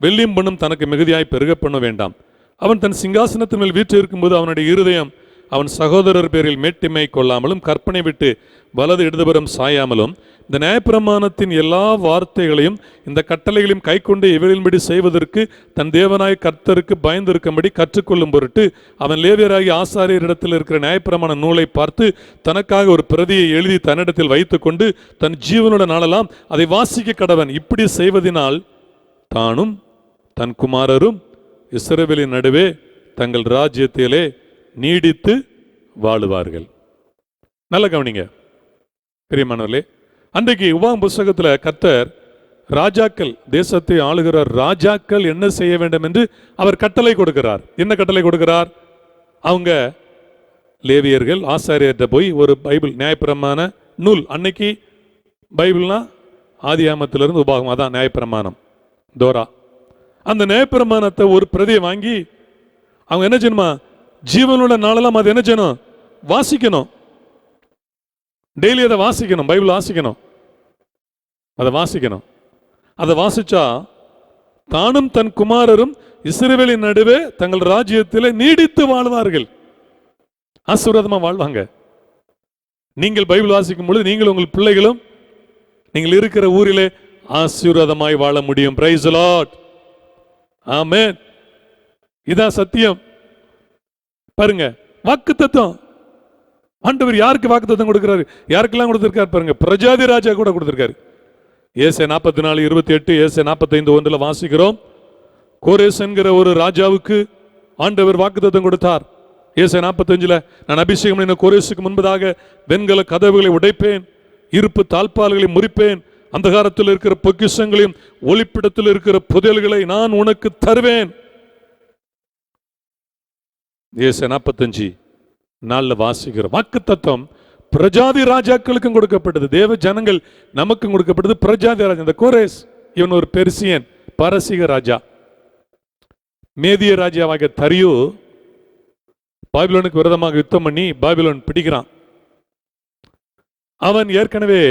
வெள்ளியும் பொன்னும் தனக்கு மிகுதியாய் பெருக பண்ண வேண்டாம். அவன் தன் சிங்காசனத்தின் மேல் வீற்று இருக்கும்போது அவனுடைய இருதயம் அவன் சகோதரர் பேரில் மேட்டிமை கொள்ளாமலும் கற்பனை விட்டு வலது இடதுபுறம் சாயாமலும் இந்த நியாயப்பிரமாணத்தின் எல்லா வார்த்தைகளையும் இந்த கட்டளைகளையும் கை கொண்டு இவர்களின்படி செய்வதற்கு தன் தேவனாய் கர்த்தருக்கு பயந்திருக்கும்படி கற்றுக்கொள்ளும் பொருட்டு அவன் லேவியராகி ஆசாரியரிடத்தில் இருக்கிற நியாயப்பிரமாண நூலை பார்த்து தனக்காக ஒரு பிரதியை எழுதி தன்னிடத்தில் வைத்து கொண்டு தன் ஜீவனோட நாளெல்லாம் அதை வாசிக்க கடவன். இப்படி செய்வதனால் தானும் தன் குமாரரும் இஸ்ரவேலின் நடுவே தங்கள் ராஜ்யத்திலே நீடித்து வாழுவார்கள். நல்ல கவனிங்க பிரியமானவர்களே. அன்றைக்கு உபாகம புஸ்தகத்தில் கர்த்தர் ராஜாக்கள், தேசத்தை ஆளுகிற ராஜாக்கள் என்ன செய்ய வேண்டும் என்று அவர் கட்டளை கொடுக்கிறார். என்ன கட்டளை கொடுக்கிறார்? அவங்க லேவியர்கள் ஆசாரியர்கிட்ட போய் ஒரு பைபிள் நியாயப்பிரமாண நூல், அன்னைக்கு பைபிள்னா ஆதியாகமத்திலிருந்து உபாகமம், அதான் நியாயப்பிரமாணம் தோரா. அந்த நியாயப்பிரமாணத்தை ஒரு பிரதியை வாங்கி அவங்க என்ன செய்யணுமா, ஜீவனோட நாளெல்லாம் அது என்ன செய்யணும், வாசிக்கணும். டெய்லி அதை வாசிக்கணும், பைபிள் வாசிக்கணும், அதை வாசிக்கணும். அதை வாசிச்சா தானும் தன் குமாரரும் இஸ்ரவேலின் நடுவே தங்கள் ராஜ்யத்தில் நீடித்து வாழ்வார்கள், ஆசீர்வாதமா வாழ்வாங்க. நீங்கள் பைபிள் வாசிக்கும் பொழுது நீங்கள் உங்கள் பிள்ளைகளும் நீங்கள் இருக்கிற ஊரிலே ஆசீர்வாதமாய் வாழ முடியும். Praise the Lord. ஆமென். இதான் சத்தியம். பாருங்க, வாக்குத்தத்தம் ஆண்டவர் யாருக்கு வாக்குத்தத்தம் கொடுக்கிறாரு, யாருக்கெல்லாம் கொடுத்திருக்காரு பாருங்க. பிரஜாதி ராஜா கூட கொடுத்திருக்காரு. ஏசாயா 44:28, ஏசாயா 45:1 வாசிக்கிறோம். கோரேஸ் என்கிற ஒரு ராஜாவுக்கு ஆண்டவர் வாக்குத்தத்தம் கொடுத்தார். ஏசாயா 45 நான் அபிஷேகம் பண்ணின கோரேசுக்கு முன்பதாக வெண்கல கதவுகளை உடைப்பேன், இருப்பு தாழ்பால்களை முறிப்பேன், அந்தகாரத்தில் இருக்கிற பொக்கிஷங்களையும் ஒளிப்பிடத்தில் இருக்கிற புதையல்களை நான் உனக்கு தருவேன். ஏசாயா 45:4 வாசிக்கிற வாக்குத்தத்தம் பிரஜாதி ராஜாக்களுக்கும் கொடுக்கப்பட்டது, தேவ ஜனங்கள் நமக்கும் கொடுக்கப்பட்டது. பிரஜாதி ராஜா இந்த கோரேஸ், இவன் ஒரு பெர்சியன் பாரசீக ராஜா. மேதிய ராஜாவாக தரியு பாபிலோனுக்கு விரோதமாக யுத்தம் பண்ணி பாபிலோன் பிடிக்கிறான். அவன் ஏற்கனவே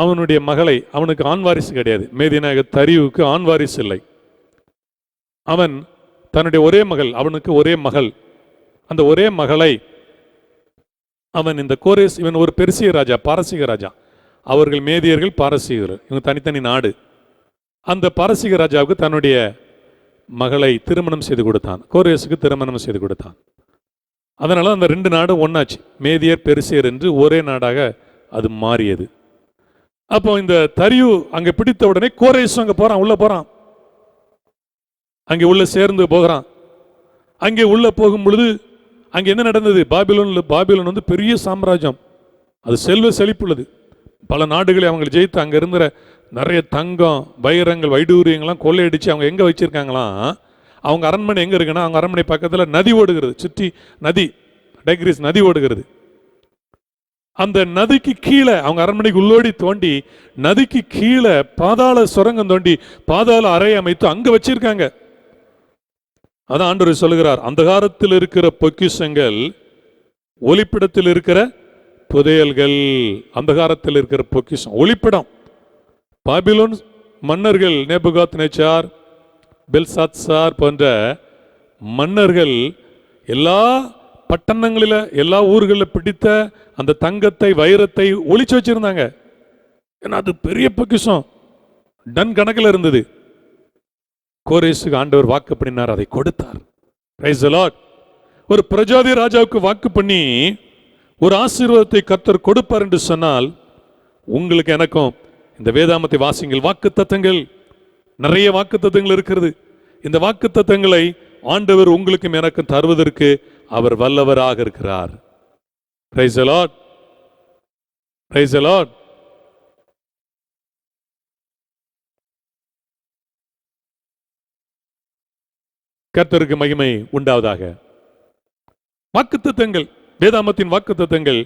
அவனுடைய மகளை, அவனுக்கு ஆண் வாரிசு கிடையாது, மேதியனாக தரியுவுக்கு ஆண் வாரிசு இல்லை. அவன் தன்னுடைய ஒரே மகள், அவனுக்கு ஒரே மகள், அந்த ஒரே மகளை அவன் இந்த கோரேஸ், இவன் ஒரு பெர்சிய ராஜா, பாரசீக ராஜா. அவர்கள் மேதியர்கள், பாரசீகர்கள், இவங்க தனித்தனி நாடு. அந்த பாரசீக ராஜாவுக்கு தன்னுடைய மகளை திருமணம் செய்து கொடுத்தான். கோரேஸுக்கு திருமணம் செய்து கொடுத்தான். அதனால அந்த ரெண்டு நாடும் ஒன்னாச்சு, மேதியர் பெருசியர் என்று ஒரே நாடாக அது மாறியது. அப்போ இந்த தரியு அங்க பிடித்த உடனே கோரேஸ் அங்க போறான், உள்ள போறான், அங்கே உள்ள சேர்ந்து போகிறான். அங்கே உள்ள போகும் பொழுது அங்கே என்ன நடந்தது? பாபிலோன் வந்து பெரிய சாம்ராஜ்யம், அது செல்வ செழிப்புள்ளது. பல நாடுகளை அவங்க ஜெயித்து அங்கே இருந்த நிறைய தங்கம், வைரங்கள், வைடூரியங்கள்லாம் கொள்ளையடிச்சு அவங்க எங்கே வச்சிருக்காங்களாம்? அவங்க அரண்மனை எங்கே இருக்குன்னா, அவங்க அரண்மனை பக்கத்தில் நதி ஓடுகிறது, சுற்றி நதி, டைக்ரிஸ் நதி ஓடுகிறது. அந்த நதிக்கு கீழே அவங்க அரண்மனைக்கு உள்ளோடி தோண்டி நதிக்கு கீழே பாதாள சுரங்கம் தோண்டி பாதாள அறை அமைத்து அங்கே வச்சிருக்காங்க. அதான் ஆண்டவர் சொல்லுகிறார், அந்த காலத்தில் இருக்கிற பொக்கிஷங்கள் ஒளிப்பிடத்தில் இருக்கிற புதையல்கள். அந்த காலத்தில் இருக்கிற பொக்கிஷம் ஒளிப்பிடம். பாபிலோன் மன்னர்கள் நேபுகாத்நேச்சார், பெல்சாத்சார் போன்ற மன்னர்கள் எல்லா பட்டணங்களில், எல்லா ஊர்களில் பிடித்த அந்த தங்கத்தை, வைரத்தை ஒளிச்சு வச்சிருந்தாங்க. ஏன்னா அது பெரிய பொக்கிஷம், டன் கணக்கில் இருந்தது. கோரேசுக்கு ஆண்டவர் வாக்கு பண்ணினார், அதை கொடுத்தார். Price the Lord. ஒரு பிரஜாதி ராஜாவுக்கு வாக்கு பண்ணி ஒரு ஆசீர்வாதத்தை கர்த்தர் கொடுப்பார் என்று சொன்னால், உங்களுக்கு எனக்கும் இந்த வேதாமத்தை வாசிங்கள். வாக்கு தத்தங்கள், நிறைய வாக்கு தத்தங்கள் இருக்கிறது. இந்த வாக்கு தத்தங்களை ஆண்டவர் உங்களுக்கும் எனக்கும் தருவதற்கு அவர் வல்லவராக இருக்கிறார். Price the Lord. Price the Lord. கர்த்தருக்கு மகிமை உண்டாவதாக. வாக்குத்தத்தங்கள், வேதாமத்தின் வாக்குத்தத்தங்கள்,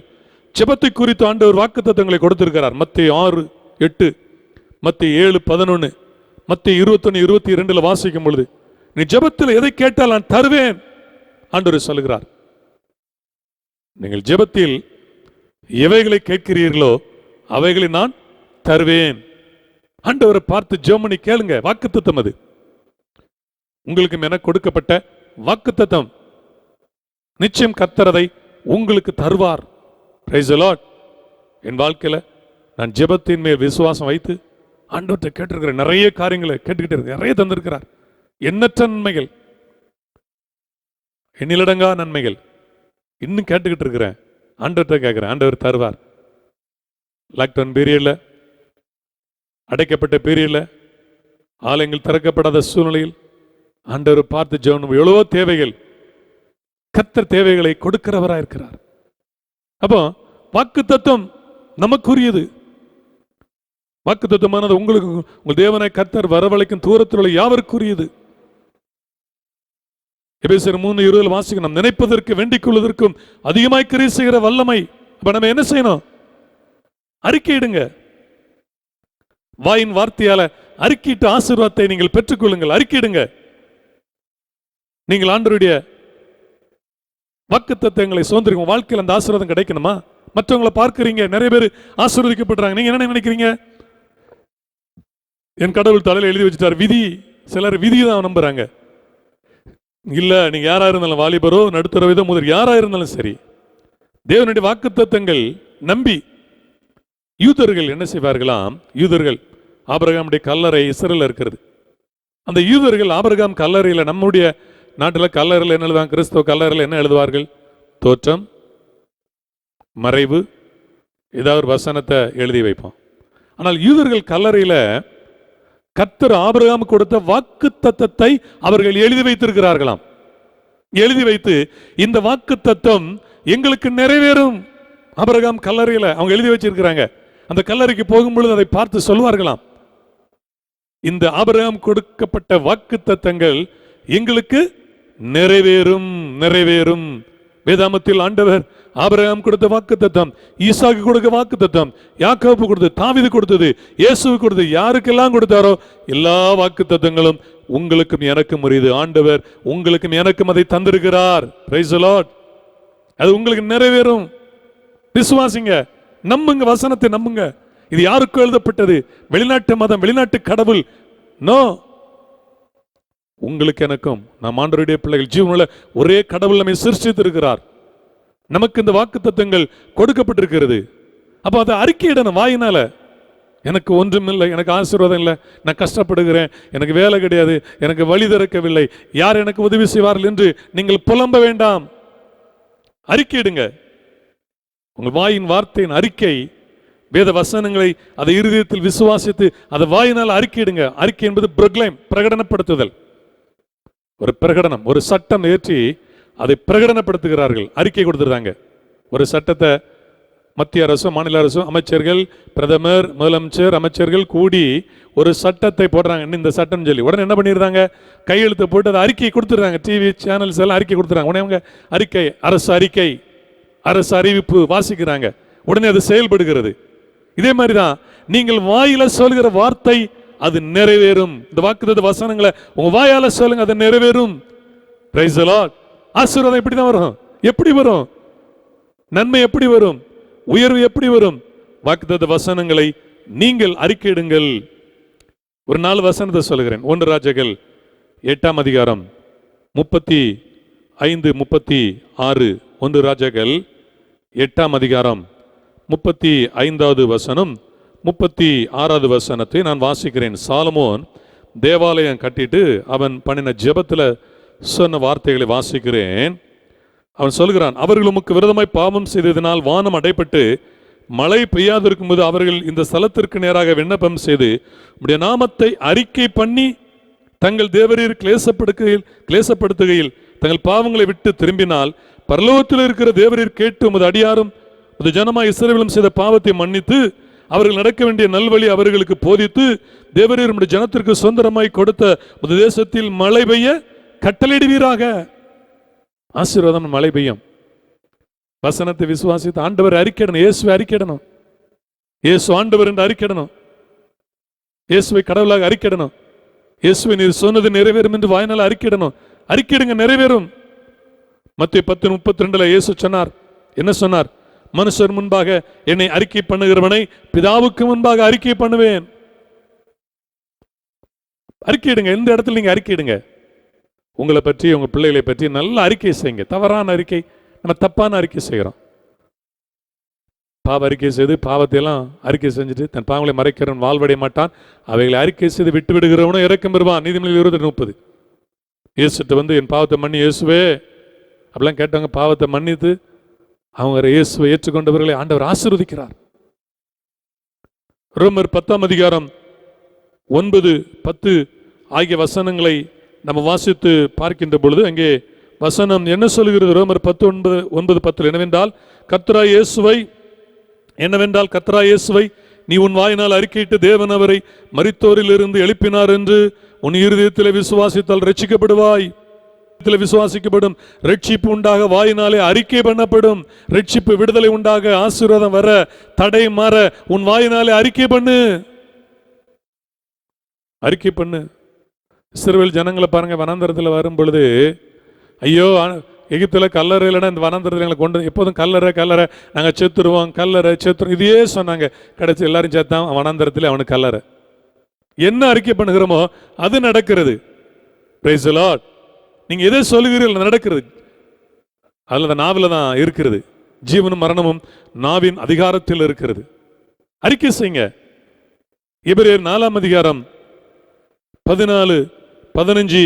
ஜெபத்தை குறித்து ஆண்டவர் வாக்குத்தத்தங்களை கொடுத்திருக்கிறார். மத்தேயு 6:8, மத்தேயு 7:11, மத்தேயு 21:22 வாசிக்கும் பொழுது, நீ ஜெபத்தில் எதை கேட்டால் நான் தருவேன் ஆண்டவர் சொல்லுகிறார். நீங்கள் ஜெபத்தில் எவைகளை கேட்கிறீர்களோ அவைகளை நான் தருவேன். ஆண்டவரை பார்த்து ஜெபம் பண்ணி கேளுங்க. வாக்குத்தத்தம் அது உங்களுக்கு என கொடுக்கப்பட்ட வாக்குத்தத்தம். நிச்சயம் கர்த்தர் அதை உங்களுக்கு தருவார். Price the Lord. என் வாழ்க்கையில நான் ஜெபத்தின் மேல் விசுவாசம் வைத்து ஆண்டவர்கிட்ட கேட்டிருக்கிற நிறைய காரியங்களை கேட்டுக்கிட்டு இருக்க, நிறைய தந்திருக்கிறார். எண்ணற்ற நன்மைகள், எண்ணிலடங்கா நன்மைகள் இன்னும் கேட்டுக்கிட்டு இருக்கிறேன். ஆண்டவர்கிட்ட கேட்கிறேன், ஆண்டவர் தருவார். லாக்டவுன் பீரியட்ல, அடைக்கப்பட்ட பீரியட்ல, ஆலயங்கள் திறக்கப்படாத சூழ்நிலையில் ஆண்டவர் பார்த்து ஜெபம், எவ்வளவோ தேவைகள், கர்த்தர் தேவைகளை கொடுக்கிறவராக இருக்கிறார். அப்போ வாக்கு தத்துவம் நமக்குரியது. வாக்கு தத்துவமானது உங்களுக்கு, உங்கள் தேவனை கர்த்தர் வரவழைக்கும் தூரத்தில் உள்ள யாவருக்குரியது. எபேசியர் 3:20 வாசிக்க, நாம் நினைப்பதற்கு வேண்டிக் கொள்வதற்கும் அதிகமாய் கிரியை செய்கிற வல்லமை. அப்ப நம்ம என்ன செய்யணும்? அறிக்கையிடுங்க. வாயின் வார்த்தையால அறிக்கையிட்டு ஆசீர்வாதத்தை நீங்கள் பெற்றுக்கொள்ளுங்கள். அறிக்கையிடுங்க. நீங்கள் ஆண்டவருடைய வாக்குத்தத்தங்களை சுதந்திரிக்கும் வாழ்க்கையில் அந்த ஆசீர்வாதம் கிடைக்கணுமா? மற்றவங்களை பார்க்கிறீங்க, நிறைய பேர் ஆசீர்வதிக்கப்படுறாங்க. நீங்க என்ன நினைக்கிறீங்க? என் கடவுள் தலையில எழுதி வச்சுட்டார் விதி. சிலர் விதி தான் நம்புறாங்க. இல்ல, நீங்க யாரா இருந்தாலும், வாலிபரோ நடுத்தர விதம் முதல் யாரா இருந்தாலும் சரி, தேவனுடைய வாக்குத்தத்தங்கள் நம்பி யூதர்கள் என்ன செய்வார்களாம்? யூதர்கள், ஆபிரகாமுடைய கல்லறை இஸ்ரேல்ல இருக்கிறது. அந்த யூதர்கள் ஆபிரகாம் கல்லறையில், நம்முடைய நாட்டில் கல்லறையில் என்ன எழுதுவாங்க? கிறிஸ்தவ கல்லறையில் என்ன எழுதுவார்கள்? தோற்றம், மறைவு, ஏதாவது ஒரு வசனத்தை எழுதி வைப்போம். ஆனால் யூதர்கள் கல்லறையில் கர்த்தர் ஆபிரகாம் கொடுத்த வாக்கு தத்தத்தை அவர்கள் எழுதி வைத்திருக்கிறார்களாம். எழுதி வைத்து, இந்த வாக்கு தத்தம் எங்களுக்கு நிறைவேறும். ஆபிரகாம் கல்லறையில் அவங்க எழுதி வச்சிருக்கிறாங்க. அந்த கல்லறைக்கு போகும்பொழுது அதை பார்த்து சொல்வார்களாம், இந்த ஆபிரகாம் கொடுக்கப்பட்ட வாக்கு தத்தங்கள் எங்களுக்கு நிறைவேறும், நிறைவேறும். வேதாமத்தில் ஆண்டவர் ஆபிரகாம் கொடுத்த வாக்குத்தத்தம், ஈசாக்கு கொடுக்க வாக்குத்தத்தம், யாக்கோபு கொடுத்தது, தாவீது கொடுத்தது, இயேசு கொடுத்தது, யாருக்கெல்லாம் கொடுத்தாரோ எல்லா வாக்குத்தத்தங்களும் உங்களுக்கும் எனக்கும் உரியது. ஆண்டவர் உங்களுக்கும் எனக்கும் அதை தந்திருக்கிறார். Price the Lord. அது உங்களுக்கு நிறைவேறும். விசுவாசிங்க, நம்புங்க, வசனத்தை நம்புங்க. இது யாருக்கும் எழுதப்பட்டது? வெளிநாட்டு மதம், வெளிநாட்டு கடவுள் நோ. உங்களுக்கு எனக்கும், நாம் ஆண்டவருடைய பிள்ளைகள், ஜீவனுள்ள ஒரே கடவுள் நம்மை சிருஷ்டித்திருக்கிறார். நமக்கு இந்த வாக்குத்தத்தங்கள் கொடுக்கப்பட்டிருக்கிறது. அப்போ அதை அறிக்கையிடணும் வாயினால. எனக்கு ஒன்றுமில்லை, எனக்கு ஆசீர்வாதம் இல்லை, நான் கஷ்டப்படுகிறேன், எனக்கு வேலை கிடையாது, எனக்கு வழி திறக்கவில்லை, யார் எனக்கு உதவி செய்வார்கள் என்று நீங்கள் புலம்ப வேண்டாம். அறிக்கையிடுங்க. உங்கள் வாயின் வார்த்தையின் அறிக்கை, வேத வசனங்களை அதை இருதயத்தில் விசுவாசித்து அதை வாயினால் அறிக்கையிடுங்க. அறிக்கை என்பது பிரகடனப்படுத்துதல். ஒரு பிரகடனம், ஒரு சட்டம் ஏற்றி அதை பிரகடனப்படுத்துகிறார்கள், அறிக்கை கொடுத்துருந்தாங்க. ஒரு சட்டத்தை மத்திய அரசும் மாநில அரசும் அமைச்சர்கள், பிரதமர், முதலமைச்சர், அமைச்சர்கள் கூடி ஒரு சட்டத்தை போடுறாங்க. இந்த சட்டம் சொல்லி உடனே என்ன பண்ணிடுறாங்க, கையெழுத்து போட்டு அதை அறிக்கை கொடுத்துட்றாங்க. டிவி சேனல்ஸ் எல்லாம் அறிக்கை கொடுத்துறாங்க. உடனே அவங்க அறிக்கை, அரசு அறிவிப்பு வாசிக்கிறாங்க. உடனே அது செயல்படுகிறது. இதே மாதிரி தான் நீங்கள் வாயில சொல்கிற வார்த்தை அது நிறைவேறும். இந்த வாக்குத்தத்த வசனங்களை உங்க வாயால சொல்லுங்க, அது நிறைவேறும். Price the Lord. ஆசீர்வாதம் எப்படி தான் வரும்? எப்படி வரும்? நன்மை எப்படி வரும்? உயர்வு எப்படி வரும்? வாக்குத்தத்த வசனங்களை நீங்கள் அறிக்கையிடுங்கள். ஒரு 4 வசனத்தை சொல்லுகிறேன். 1 ராஜாக்கள் 8ஆம் அதிகாரம் 35, 36. 1 ராஜாக்கள் 8ஆம் அதிகாரம் 35வது வசனம், 36வது வசனத்தை நான் வாசிக்கிறேன். சாலமோன் தேவாலயம் கட்டிட்டு அவன் பண்ணின ஜெபத்தில் சொன்ன வார்த்தைகளை வாசிக்கிறேன். அவன் சொல்கிறான், அவர்கள் உமக்கு விரோதமாய் பாவம் செய்ததினால் வானம் அடைப்பட்டு மழை பெய்யாதிருக்கும் போது அவர்கள் இந்த ஸ்தலத்திற்கு நேராக விண்ணப்பம் செய்து உம்முடைய நாமத்தை அறிக்கை பண்ணி தங்கள் தேவரீர் கிளேசப்படுத்துகையில் தங்கள் பாவங்களை விட்டு திரும்பினால் பரலோகத்தில் இருக்கிற தேவரீர் கேட்டு உமது அடியாரும் உமது ஜனமாய் இஸ்ரவேலும் செய்த பாவத்தை மன்னித்து அவர்கள் நடக்க வேண்டிய நல்வழி அவர்களுக்கு போதித்து தேவரீர் உம்முடைய ஜனத்திற்கு சுதந்திரமாய் கொடுத்த உமது தேசத்தில் மழை பெய்ய கட்டளையிடுவீராக. ஆசீர்வாதம், மழை பெய்யும். வசனத்தை விசுவாசித்து ஆண்டவர் அறிக்கையிடணும். இயேசுவை அறிக்கையிடணும். இயேசு ஆண்டவர் என்று அறிக்கையிடணும். இயேசுவை கடவுளாக அறிக்கையிடணும். இயேசுவை நீர் சொன்னது நிறைவேறும் என்று வாயினால் அறிக்கையிடணும். அறிக்கையிடுங்க, நிறைவேறும். மத்தேயு 10:32 இயேசு சொன்னார், என்ன சொன்னார்? மனுஷர் முன்பாக என்னை அறிக்கை பண்ணுகிறவனை பிதாவுக்கு முன்பாக அறிக்கை பண்ணுவேன். அறிக்கையிடுங்க. எந்த இடத்துல நீங்க அறிக்கையிடுங்க. உங்களை பற்றி, உங்க பிள்ளைகளை பற்றி நல்ல அறிக்கை செய்யுங்க. தவறான அறிக்கை, நம்ம தப்பான அறிக்கை செய்கிறோம். பாவ அறிக்கை செய்து பாவத்தை எல்லாம் அறிக்கை செஞ்சுட்டு தன் பாவங்களை மறைக்கிறவன் வாழ்வடைய மாட்டான், அவைகளை அறிக்கை செய்து விட்டு விடுகிறவனும் இரக்கம் பெறுவான். நீதிமொழிகள் 20:30. இயேசுட்டு வந்து என் பாவத்தை மன்னி இயேசுவே அப்படிலாம் கேட்டவங்க பாவத்தை மன்னித்து அவங்க இயேசுவை ஏற்றுக்கொண்டவர்களை ஆண்டவர் ஆசீர்வதிக்கிறார். ரோமர் 10ஆம் அதிகாரம் 9, 10 ஆகிய வசனங்களை நம்ம வாசித்து பார்க்கின்ற பொழுது அங்கே வசனம் என்ன சொல்கிறது? ரோமர் 10:9-10 என்னவென்றால் கர்த்தராகிய இயேசுவை நீ உன் வாயினால் அறிக்கையிட்டு தேவன் அவரை மரித்தோரில் இருந்து எழுப்பினார் என்று உன் இருதயத்தில் விசுவாசித்தால் ரட்சிக்கப்படுவாய். விசுவாசிக்கப்படும், ரட்சிப்பு உண்டாக வாயினாலே அறிக்கை பண்ணப்படும். ரட்சிப்பு, விடுதலை உண்டாக, ஆசீர்வாதம் வர, தடை மாற உன் வாயினாலே அறிக்கை பண்ணு. அறிக்கை பண்ணு. இஸ்ரவேல் ஜனங்களை பாருங்க, வனாந்தரத்தில் வரும் பொழுது ஐயோ எகிப்தில் கல்லறை இல்லைன்னா இந்த வனாந்தரத்தில் எங்களை கொண்டு எப்போதும் கல்லறை நாங்கள் செத்துருவோம், செத்துருவோம் இதையே சொன்னாங்க. கிடைச்சி எல்லாரும் சேர்த்தான் வனாந்தரத்தில் அவனுக்கு கல்லறை. என்ன அறிக்கை பண்ணுகிறோமோ அது நடக்கிறது. Price the Lord. நீங்க எதை சொல்லுகிறீர்கள் நடக்கிறது. அதில் நாவில் தான் இருக்கிறது. ஜீவனும் மரணமும் நாவின் அதிகாரத்தில் இருக்கிறது. அறிக்கை செய்யுங்க. எபிரேயர் 4ஆம் அதிகாரம் 14, 15,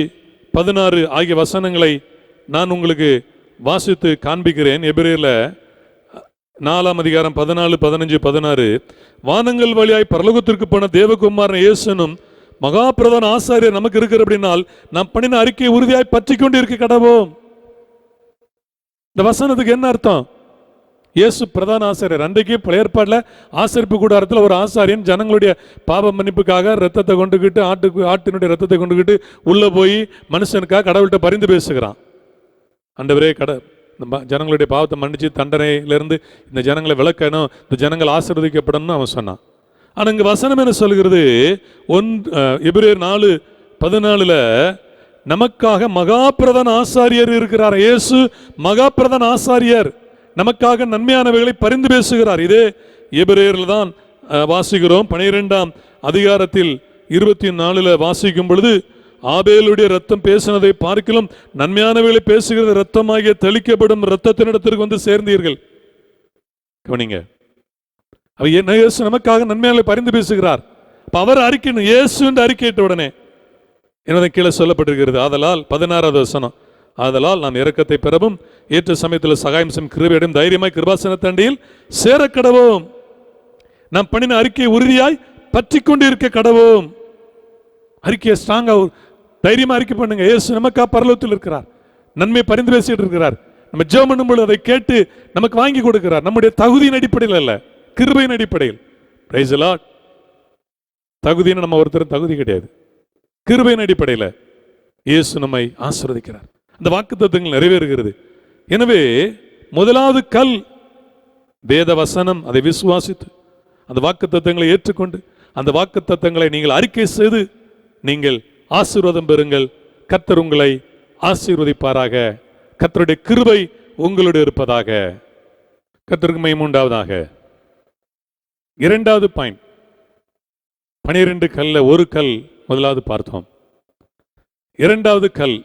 16 ஆகிய வசனங்களை நான் உங்களுக்கு வாசித்து காண்பிக்கிறேன். எபிரேயர்ல 4ஆம் அதிகாரம் 14, 15, 16 வானங்கள் வழியாய் பரலோகத்திற்கு போன தேவகுமாரன் இயேசுனும் மகா பிரதான ஆசாரியர் நமக்கு இருக்கிற அப்படின்னால் நாம் பண்ணின அறிக்கையை உறுதியாய் பற்றி கொண்டு இருக்க கடவோம். இந்த வசனத்துக்கு என்ன அர்த்தம்? இயேசு பிரதான ஆசாரியர். அன்றைக்கு பழைய ஏற்பாட்டில் ஆசரிப்பு கூடாரத்தில் ஒரு ஆசாரியன் ஜனங்களுடைய பாவ மன்னிப்புக்காக ரத்தத்தை கொண்டுகிட்டு ஆட்டினுடைய ரத்தத்தை கொண்டுகிட்டு உள்ள போய் மனுஷனுக்காக கடவுள்கிட்ட பரிந்து பேசுகிறான். ஆண்டவரே, ஜனங்களுடைய பாவத்தை மன்னிச்சு தண்டனையிலிருந்து இந்த ஜனங்களை விளக்கணும், இந்த ஜனங்கள் ஆசீர்வதிக்கப்படணும்னு அவன் சொன்னான். ஆனால் இங்கே வசனம் என்ன சொல்கிறது? எபிரேயர் 4:14 நமக்காக மகா பிரதான ஆசாரியர் இருக்கிறார். இயேசு மகா பிரதான ஆசாரியர், நமக்காக நன்மையானவைகளை பரிந்து பேசுகிறார். இதே எபிரேயரில் தான் வாசிக்கிறோம். 12ஆம் அதிகாரத்தில் 24 வாசிக்கும் பொழுது ஆபேலுடைய ரத்தம் பேசினதை பார்க்கிலும் நன்மையானவைகளை பேசுகிற ரத்தமாகிய தெளிக்கப்படும் ரத்தத்தினிடத்திற்கு வந்து சேர்ந்தீர்கள். கவனிங்க, என்ன இயேசு நமக்காக நன்மையானவை பரிந்து பேசுகிறார். அவர் அறிக்கணும், இயேசு என்று அறிக்கையிட்ட உடனே என்னதை கீழே சொல்லப்பட்டிருக்கிறது. ஆதலால் 16வது வசனம், ஆதலால் நாம் இரக்கத்தை பெறவும் ஏற்ற சமயத்தில் சகாயம் செய்யும் கிருபையடையும் தைரியமாய் கிருபாசன தண்டியில் சேர கடவோம். நாம் பண்ணின அறிக்கையை உறுதியாய் பற்றி கொண்டு இருக்க கடவோம். அறிக்கையை ஸ்ட்ராங்கா தைரியமா அறிக்கை பண்ணுங்க. இயேசு நமக்கா பரலோகத்தில் இருக்கிறார், நன்மை பரிந்து பேசிட்டு இருக்கிறார். நம்ம ஜெபம் பண்ணும்போது அதை கேட்டு நமக்கு வாங்கி கொடுக்கிறார். நம்முடைய தகுதியின் அடிப்படையில் அல்ல, கிருபையின் அடிப்படையில். Price the Lord. தகுதின்னு நம்ம ஒருத்தரும் தகுதி கிடையாது, கிருபையின் அடிப்படையில் இயேசு நம்மை ஆசீர்வதிக்கிறார். அந்த வாக்குத்தத்தங்கள் நிறைவேறுகிறது. எனவே முதலாவது கல் வேத வசனம். அதை விசுவாசித்து அந்த வாக்குத்தத்தங்களை ஏற்றுக்கொண்டு அந்த வாக்குத்தத்தங்களை நீங்கள் அறிக்கை செய்து நீங்கள் ஆசீர்வாதம் பெறுங்கள். கர்த்தர் உங்களை ஆசீர்வதிப்பாராக. கர்த்தருடைய கிருபை உங்களோடு இருப்பதாக. கர்த்தருக்கு மகிமை உண்டாவதாக. இரண்டாவது பாயிண்ட், 12 கல்ல ஒரு கல் முதலாவது பார்த்தோம். இரண்டாவது கல்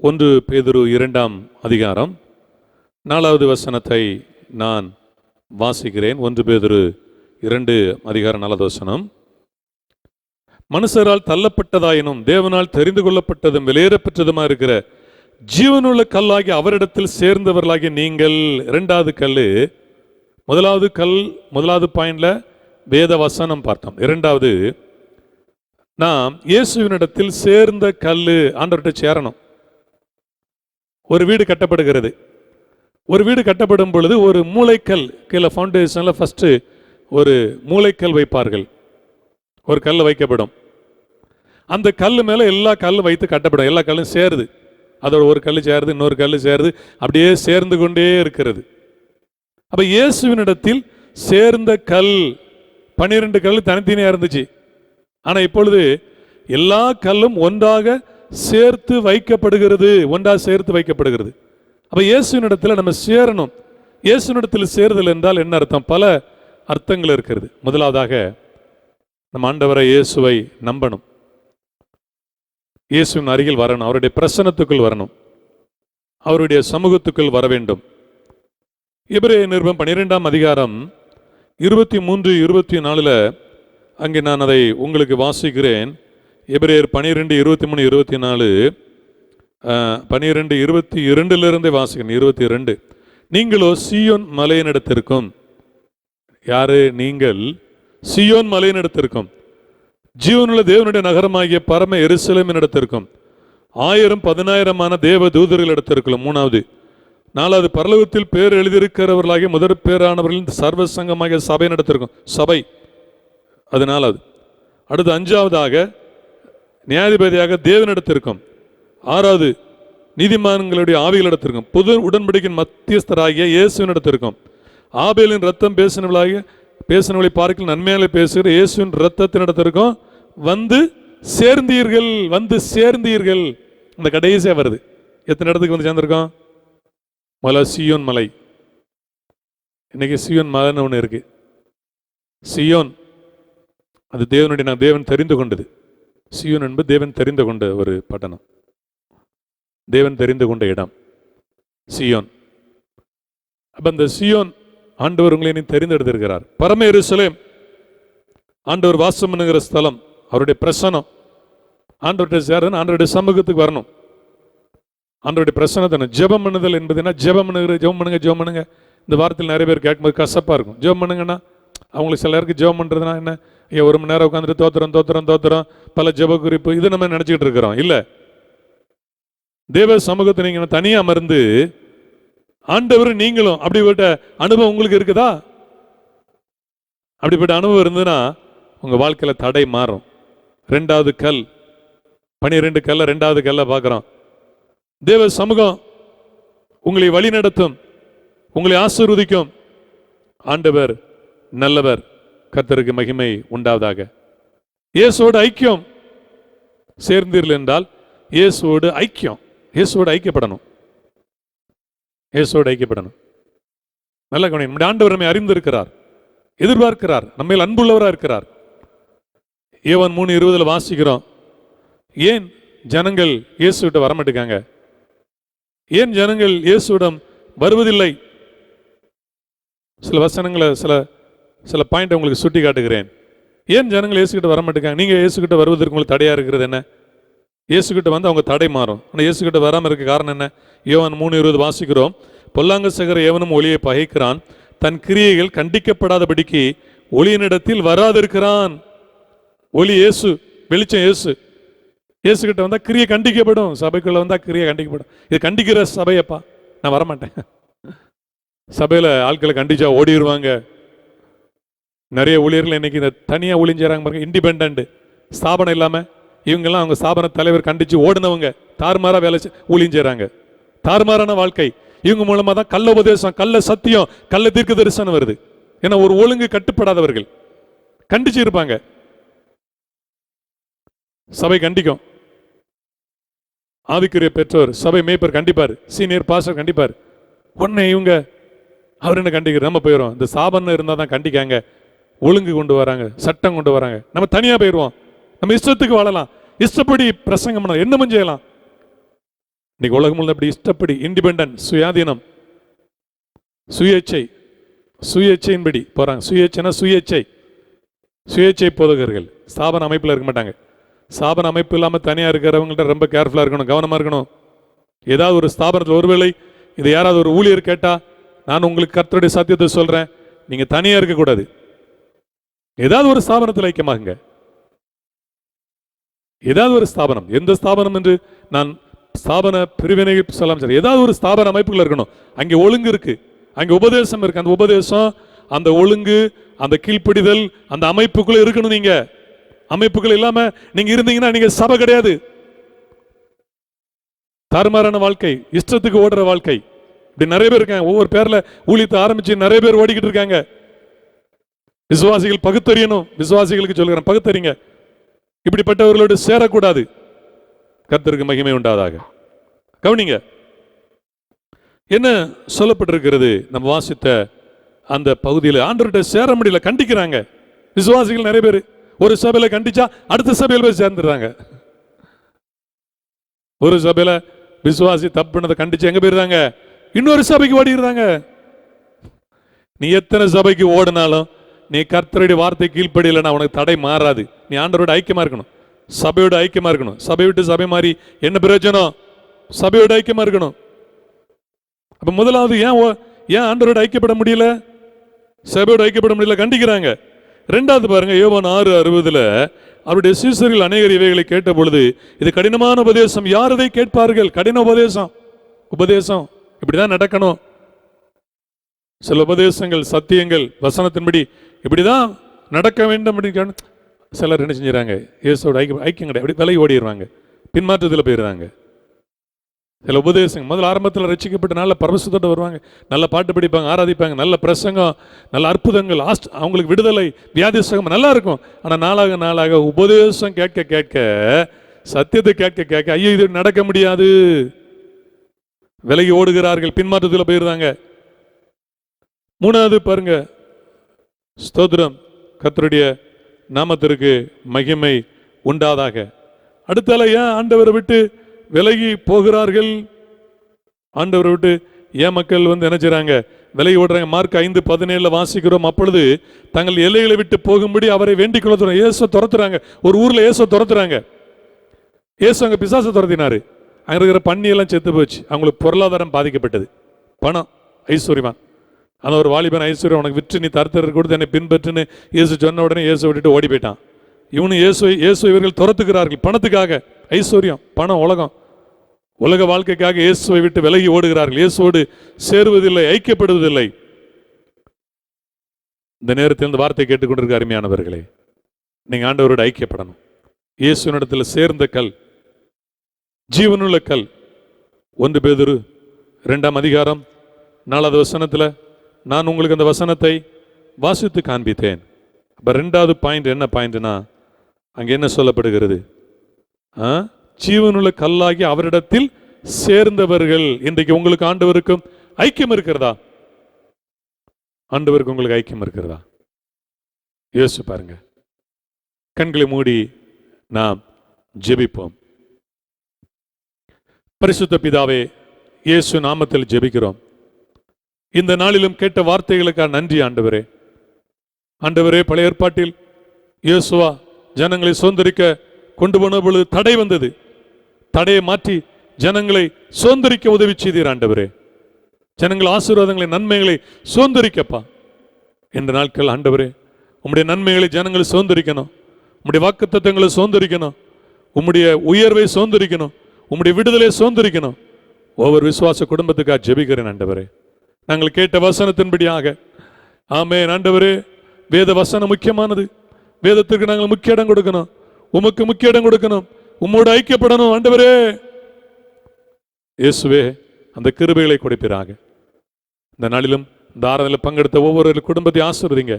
1 பேதுரு 2ஆம் அதிகாரம் 4வது வசனத்தை நான் வாசிக்கிறேன். 1 பேதுரு 2 அதிகாரம் 4வது வசனம். மனுஷரால் தள்ளப்பட்டதாயினும் தேவனால் தெரிந்து கொள்ளப்பட்டதும் வெளியேறப்பெற்றதுமா இருக்கிற ஜீவனுள்ள கல்லாகி அவரிடத்தில் சேர்ந்தவர்களாகிய நீங்கள். இரண்டாவது கல்லு. முதலாவது கல், முதலாவது பாயிண்ட்ல வேத வசனம் பார்த்தோம். இரண்டாவது, நாம் இயேசுவினிடத்தில் சேர்ந்த கல்லு. ஆண்டவர்கிட்ட சேரணும். ஒரு வீடு கட்டப்படுகிறது. ஒரு வீடு கட்டப்படும் பொழுது ஒரு மூளைக்கல் கீழே ஃபவுண்டேஷன்ல ஃபர்ஸ்ட் ஒரு மூளைக்கல் வைப்பார்கள். ஒரு கல் வைக்கப்படும். அந்த கல் மேல எல்லா கல்லும் வைத்து கட்டப்படும். எல்லா கல்லும் சேருது. அதோட ஒரு கல் சேருது, இன்னொரு கல் சேருது, அப்படியே சேர்ந்து கொண்டே இருக்கிறது. அப்ப இயேசுவினிடத்தில் சேர்ந்த கல் 12 கல் தனித்தனியா இருந்துச்சு. ஆனா இப்பொழுது எல்லா கல்லும் ஒன்றாக சேர்த்து வைக்கப்படுகிறது. ஒன்றாக சேர்த்து வைக்கப்படுகிறது. அப்ப இயேசுவினிடத்தில் நம்ம சேரணும். இயேசுவினிடத்தில் சேருதல் என்றால் என்ன அர்த்தம்? பல அர்த்தங்கள் இருக்கிறது. முதலாவதாக நம்ம ஆண்டவரை இயேசுவை நம்பணும். இயேசுவின் அருகில் வரணும். அவருடைய பிரசன்னத்துக்குள் வரணும். அவருடைய சமூகத்துக்குள் வர வேண்டும். எபிரேயர் நிருபம் 12ஆம் அதிகாரம் 23, 24 அங்கே நான் அதை உங்களுக்கு வாசிக்கிறேன். எபிரேயர் 12, 23, 24 12, 22 வாசிக்கிறேன். 22, நீங்களோ சீயோன் மலையினிடத்திற்கும். யாரு? நீங்கள் சீயோன் மலையினிடத்திற்கும் ஜீவனுள்ள தேவனுடைய நகரமாகிய பரம எருசலேமின் இடத்திற்கும் 1000 10,000 தேவ தூதர்களிடத்திற்கும். 3வது, 4வது, பரலோகத்தில் பேர் எழுதியிருக்கிறவர்களாகிய முதற் பேரானவர்களின் சர்வ சங்கமாகிய சபை நடத்திருக்கும். சபை அது 4வது. அடுத்து 5வதாக நியாயாதிபதியாக தேவனிடத்திற்கும். 6வது, நீதிமான்களுடைய ஆவிகளிடத்திற்கும். புது உடன்படிக்கையின் மத்தியஸ்தராகிய இயேசுவினிடத்திற்கும். ஆபேலின் ரத்தம் பேசினவளை பார்க்கல நன்மையாலே பேசுகிற இயேசுவின் ரத்தத்தினிடத்திற்கும் வந்து சேர்ந்தீர்கள். வந்து சேர்ந்தீர்கள். இந்த கடைசியா வருது. எத்தனை இடத்துக்கு வந்து சேர்ந்திருக்கோம்? முதல்ல சீயோன் மலை. இன்னைக்கு சீயோன் மலைன்னு ஒன்று இருக்கு. சீயோன் அது தேவனுடைய தேவன் தெரிந்து கொண்டது. சீயோன் என்பது தேவன் தெரிந்து கொண்ட ஒரு பட்டணம், தேவன் தெரிந்து கொண்ட இடம் சீயோன். அப்ப அந்த சீயோன் ஆண்டவர் உங்களை தெரிந்தெடுத்திருக்கிறார். பரம எருசலேம் ஆண்டவர் வாசம் பண்ணுகிற ஸ்தலம், அவருடைய பிரசனம். ஆண்டவருடைய சேரன் ஆண்டவருடைய சமூகத்துக்கு வரணும். ஆண்டவருடைய பிரசனத்தை ஜெபம் பண்ணுதல் என்பது என்ன? ஜெபம் பண்ணுங்க. இந்த வாரத்தில் நிறைய பேர் கேட்கும்போது கசப்பா இருக்கும். ஜெபம் பண்ணுங்கன்னா அவங்களுக்கு சில பேருக்கு ஜெபம் பண்றதுனா என்ன? 1 மணி நேரம் உட்காந்துட்டு தோத்திரம் பல ஜெப குறிப்பு இது நம்ம நினைச்சுக்கிட்டு இருக்கிறோம். இல்ல, தேவ சமூகத்தை நீங்க தனியா அமர்ந்து ஆண்டவர் நீங்களும் அப்படிப்பட்ட அனுபவம் உங்களுக்கு இருக்குதா? அப்படிப்பட்ட அனுபவம் இருந்ததுன்னா உங்க வாழ்க்கையில தடை மாறும். 2வது கல், 12 கல்ல 2வது கல்ல பார்க்கிறோம். தேவ சமூகம் உங்களை வழி நடத்தும், உங்களை ஆசீர்வதிக்கும். ஆண்டவர் நல்லவர். கர்த்தருக்கு மகிமை உண்டாவதாக. இயேசுவோடு ஐக்கியம். சேர்ந்தீர்கள் என்றால் இயேசுவோடு ஐக்கியம். இயேசுவோடு ஐக்கியப்படணும். இயேசுவோடு ஐக்கியப்படணும். நல்ல கவனிங்க. நம்முடைய ஆண்டவர் நம்மை அறிந்திருக்கிறார், எதிர்பார்க்கிறார், நம்மையில் அன்புள்ளவராக இருக்கிறார். யோவான் 3:20 வாசிக்கிறோம். ஏன் ஜனங்கள் இயேசுகிட்ட வரமாட்டுக்காங்க? ஏன் ஜனங்கள் இயேசுவிடம் வருவதில்லை? சில வசனங்களை சில பாயிண்ட் உங்களுக்கு சுட்டி காட்டுகிறேன். ஏன் ஜனங்கள் இயேசுகிட்ட வரமாட்டுக்காங்க? நீங்க இயேசுகிட்ட வருவதற்கு உங்களுக்கு தடையா இருக்கிறது என்ன? இயேசுகிட்ட வந்து அவங்க தடை மாறும். ஆனால் இயேசுகிட்ட வராமல் இருக்க காரணம் என்ன? யோவான் 3:20 வாசிக்கிறோம். பொல்லாங்கு சகர எவனும் ஒளியை பகைக்கிறான், தன் கிரியைகள் கண்டிக்கப்படாதபடிக்கு ஒளியினிடத்தில் வராதிருக்கிறான். ஒளி இயேசு, வெளிச்சம் இயேசு. இயேசுகிட்ட வந்தா கிரியை கண்டிக்கப்படும். சபைக்குள்ள வந்தா கிரியை கண்டிக்கப்படும். இது கண்டிக்கிற சபையப்பா, நான் வரமாட்டேன். சபையில ஆட்களை கண்டிச்சா ஓடிடுவாங்க. நிறைய ஊழியர்கள் இன்னைக்கு இந்த தனியா ஊழியறாங்க பாருங்க, இண்டிபெண்ட் ஸ்தாபனம் இல்லாம. இவங்கெல்லாம் அவங்க ஸ்தாபன தலைவர் கண்டிச்சு ஓடினவங்க, தாறுமாறா வேலை ஊழியம் செய்றாங்க. தாறுமாறான வாழ்க்கை. இவங்க மூலமா தான் கள்ள உபதேசம், கள்ள சத்தியம், கள்ள தீர்க்க தரிசனம் வருது. ஏன்னா ஒரு ஒழுங்கு கட்டுப்படாதவர்கள் கண்டிச்சு இருப்பாங்க. சபை கண்டிக்கும். ஆவிக்குரிய பெற்றோர், சபை மேய்ப்பர் கண்டிப்பார், சீனியர் பாஸ்டர் கண்டிப்பார். உடனே இவங்க அவர் என்ன கண்டிக்கிறது, நம்ம போயிடும். இந்த சாபனம் இருந்தால் தான் கண்டிக்காங்க, ஒழுங்கு கொண்டு வராங்க, சட்டம் கொண்டு வராங்க. நம்ம தனியாக போயிடுவோம், நம்ம இஷ்டத்துக்கு வாழலாம், இஷ்டப்படி பிரசங்கம் பண்ணலாம், என்னமும் செய்யலாம். இன்னைக்கு உலகம் முழுவதும் அப்படி இஷ்டப்படி இண்டிபெண்டன்ட், சுயாதீனம், சுயேச்சை, சுயேச்சையின்படி போறாங்க. சுயேச்சைனா சுயேச்சை, சுயேச்சை போதகர்கள் ஸ்தாபன அமைப்பில் இருக்க மாட்டாங்க. ஸ்தாபன அமைப்பு இல்லாமல் தனியாக இருக்கிறவங்கள்ட்ட ரொம்ப கேர்ஃபுல்லாக இருக்கணும், கவனமாக இருக்கணும். ஏதாவது ஒரு ஸ்தாபனத்தில் ஒருவேளை இதை யாராவது ஒரு ஊழியர் கேட்டா, நான் உங்களுக்கு கர்த்தருடைய சத்தியத்தை சொல்றேன், நீங்க தனியா இருக்கக்கூடாது. ஏதாவது ஒரு ஸ்தாபனத்தில் ஐக்கியமாகுங்க. ஏதாவது ஒரு ஸ்தாபனம், எந்த ஸ்தாபனம் என்று நான் ஸ்தாபன பிரிவினை சொல்லாம சரி, ஏதாவது ஒரு ஸ்தாபன அமைப்புகள் இருக்கணும். அங்கே ஒழுங்கு இருக்கு, அங்கே உபதேசம் இருக்கு. அந்த உபதேசம், அந்த ஒழுங்கு, அந்த கீழ்ப்படிதல் அந்த அமைப்புக்குள்ள இருக்கணும். நீங்க அமைப்புகள் இல்லாம நீங்க இருந்தீங்கன்னா நீங்க சபை கிடையாது. தாறுமாறான வாழ்க்கை, இஷ்டத்துக்கு ஓடுற வாழ்க்கை. இப்படி நிறைய பேர் இருக்காங்க. ஒவ்வொரு பேர்ல ஊழியத்தை ஆரம்பிச்சு நிறைய பேர் ஓடிக்கிட்டு இருக்காங்க. விசுவாசிகள் பகுத்தறியணும். விசுவாசிகளுக்கு சொல்கிறேன், பகுத்தறிங்க. இப்படிப்பட்டவர்களோடு சேரக்கூடாது. கர்த்தருக்கு மகிமை உண்டாதாக. கவனிங்க, என்ன சொல்லப்பட்டிருக்கிறது? நம்ம வாசித்த அந்த பகுதியில் ஆண்டவர்கிட்ட சேர முடியல, கண்டிக்கிறாங்க. விசுவாசிகள் நிறைய பேர் ஒரு சபையில கண்டிச்சா அடுத்த சபையில் போய் சேர்ந்துடுறாங்க. ஒரு சபையில விசுவாசி தப்புனதை கண்டிச்சு எங்க போயிடுறாங்க? இன்னொரு சபைக்கு ஓடிடுறாங்க. நீ எத்தனை சபைக்கு ஓடினாலும் நீ கர்த்தருடைய வார்த்தை கீழ்ப்படியலைன்னா உனக்கு தடை மாறாது. நீ ஆண்டவரோட ஐக்கியமா இருக்கணும், சபையோட ஐக்கியமா இருக்கணும். சபை விட்டு சபை மாறி என்ன பிரயோஜனம்? சபையோட ஐக்கியமா இருக்கணும். அப்ப முதலாவது ஏன் ஆண்டவரோட ஐக்கியப்பட முடியல, சபையோட ஐக்கியப்பட முடியல? கண்டிக்கிறாங்க. ரெண்டாவது பாருங்க, யோவான் 6:60 அவருடைய சீசர்கள் அநேகர் இவைகளை கேட்ட பொழுது, இது கடினமான உபதேசம், யார் இதை கேட்பார்கள்? கடின உபதேசம். உபதேசம் இப்படிதான் நடக்கணும். சில உபதேசங்கள், சத்தியங்கள் வசனத்தின்படி இப்படிதான் நடக்க வேண்டும் அப்படின்னு சிலர் என்ன செஞ்சுறாங்க? இயேசுவோட ஐக்கியம் கிடையாது, அப்படி விலகி ஓடிடுவாங்க, பின்மாற்றத்தில் போயிடுறாங்க. சில உபதேசங்கள் முதல்ல ஆரம்பத்தில் ரட்சிக்கப்பட்டு நல்ல பரவசத்தோடு வருவாங்க, நல்ல பாட்டு படிப்பாங்க, ஆராதிப்பாங்க, நல்ல பிரசங்கம், நல்ல அற்புதங்கள், அவங்களுக்கு விடுதலை, வியாதி சுகம் நல்லா இருக்கும். ஆனால் நாளாக நாளாக உபதேசம் கேட்க கேட்க, சத்தியத்தை கேட்க கேட்க, ஐயோ இது நடக்க முடியாது, விலகி ஓடுகிறார்கள், பின்மாற்றத்தில் போயிடுறாங்க. மூணாவது பாருங்க, ஸ்தோத்திரம், கர்த்தருடைய நாமத்திற்கு மகிமை உண்டாதாக. அடுத்தால ஏன் ஆண்டவரை விட்டு விலகி போகிறார்கள்? ஆண்டவரை விட்டு ஏன் மக்கள் என்ன செய்றாங்க? விலகி ஓடுறாங்க. மார்க் 5:17 வாசிக்கிறோம். அப்பொழுது தங்கள் எல்லைகளை விட்டு போகும்படி அவரை வேண்டிக் கொள்ள இயேசு துரத்துறாங்க. ஒரு ஊர்ல இயேசு துரத்துறாங்க. இயேசு அங்க பிசாசை துரத்தினாரு. அங்க இருக்கிற பன்னி எல்லாம் செத்து போச்சு. அவங்களுக்கு பொருளாதாரம் பாதிக்கப்பட்டது. பணம், ஐஸ்வர்யவான், அந்த ஒரு வாலிபன் ஐஸ்வர்யம் உனக்கு விற்று நீ தரத்தர் கொடுத்து என்னை பின்பற்றுன்னு இயேசு சொன்ன உடனே இயேசு விட்டுட்டு ஓடி போயிட்டான். இவனு இயேசு இவர்கள் துரத்துகிறார்கள் பணத்துக்காக. ஐஸ்வர்யம், பணம், உலகம், உலக வாழ்க்கைக்காக இயேசுவை விட்டு விலகி ஓடுகிறார்கள். இயேசுவோடு சேருவதில்லை, ஐக்கியப்படுவதில்லை. இந்த நேரத்தில் இந்த வார்த்தை கேட்டுக்கொண்டிருக்க அருமையானவர்களே, நீங்க ஆண்டவரோடு ஐக்கியப்படணும். இயேசுவினிடத்தில் சேர்ந்த கல், ஜீவனுள்ள கல். 1 பேதுரு 2:4 வசனத்தில் நான் உங்களுக்கு அந்த வசனத்தை வாசித்து காண்பித்தேன். அப்ப 2வது பாயிண்ட் என்ன பாயிண்ட்னா, அங்க என்ன சொல்லப்படுகிறது? ஜீவனுள்ள கல்லாகி அவரிடத்தில் சேர்ந்தவர்கள். இன்றைக்கு உங்களுக்கு ஆண்டவருக்கும் ஐக்கியம் இருக்கிறதா? ஆண்டவருக்கு உங்களுக்கு ஐக்கியம் இருக்கிறதா? யோசிச்சு பாருங்க. கண்களை மூடி நாம் ஜெபிப்போம். பரிசுத்த பிதாவே, இயேசு நாமத்தில் ஜெபிக்கிறோம். இந்த நாளிலும் கேட்ட வார்த்தைகளுக்காக நன்றி ஆண்டவரே. ஆண்டவரே, பழைய ஏற்பாட்டில் யோசுவா ஜனங்களை சுதந்திரிக்க கொண்டு போன பொழுது தடை வந்தது. தடையை மாற்றி ஜனங்களை சுதந்திரிக்க உதவி செய்தீர் ஆண்டவரே. ஜனங்கள் ஆசீர்வாதங்களை, நன்மைகளை சுதந்திரிக்கப்பா. இந்த நாட்கள் ஆண்டவரே, உம்முடைய நன்மைகளை ஜனங்களை சுதந்திரிக்கணும், உம்முடைய வாக்குத்தத்தங்களை சுதந்திரிக்கணும், உம்முடைய உயர்வை சுதந்திரிக்கணும், உம்முடைய விடுதலை சுதந்திரிக்கணும். ஒவ்வொரு விசுவாச குடும்பத்துக்காக ஜெபிக்கிறேன் ஆண்டவரே. நாங்கள் கேட்ட வசனத்தின்படியாக ஆமென் ஆண்டவரே. வேத வசனம் முக்கியமானது. வேதத்திற்கு நாங்கள் முக்கிய இடம் கொடுக்கணும், உமக்கு முக்கிய இடம் கொடுக்கணும், உம்மோடு ஐக்கியப்படணும் ஆண்டவரே. இயேசுவே, அந்த கிருபைகளை கொடுப்பீராக. இந்த நாளிலும் இந்த ஆராதனையில் பங்கெடுத்த ஒவ்வொரு குடும்பத்தையும் ஆசீர்வதிங்க.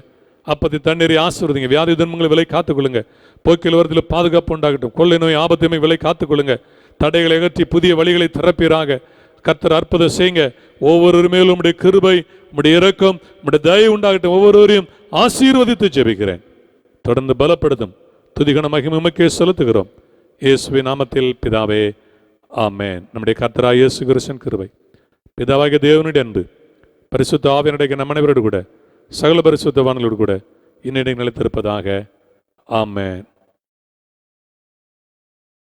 அப்பத்தை தண்ணீரை ஆசீர்வதிங்க. வியாதி தன்மங்களை விலை காத்துக்கொள்ளுங்க. போக்கில் வரத்தில் பாதுகாப்பு உண்டாகட்டும். கொள்ளை நோய் ஆபத்துமை விலை காத்துக்கொள்ளுங்க. தடைகளை அகற்றி புதிய வழிகளை திறப்பீராக. கர்த்தர் அற்புதம் செய்யுங்க. ஒவ்வொரு மேலும் உடைய கிருபை, உடைய இரக்கம், உடைய தயவு உண்டாகட்டும். ஒவ்வொருவரையும் ஆசீர்வதித்து ஜெபிக்கிறேன். தொடர்ந்து பலப்படுத்தும். துதிகன மகிமை உமக்கே செலுத்துகிறோம். இயேசுவின் நாமத்தில் பிதாவே, ஆமென். நம்முடைய கர்த்தராகிய இயேசு கிறிஸ்துவின் கிருபை, பிதாவாகிய தேவனுடைய அன்பு, பரிசுத்த ஆவியானவருடைய நம் அனைவரோடு கூட, சகல பரிசுத்தவான்களோடு கூட இன்னிடம் நிலைத்திருப்பதாக. ஆமென்.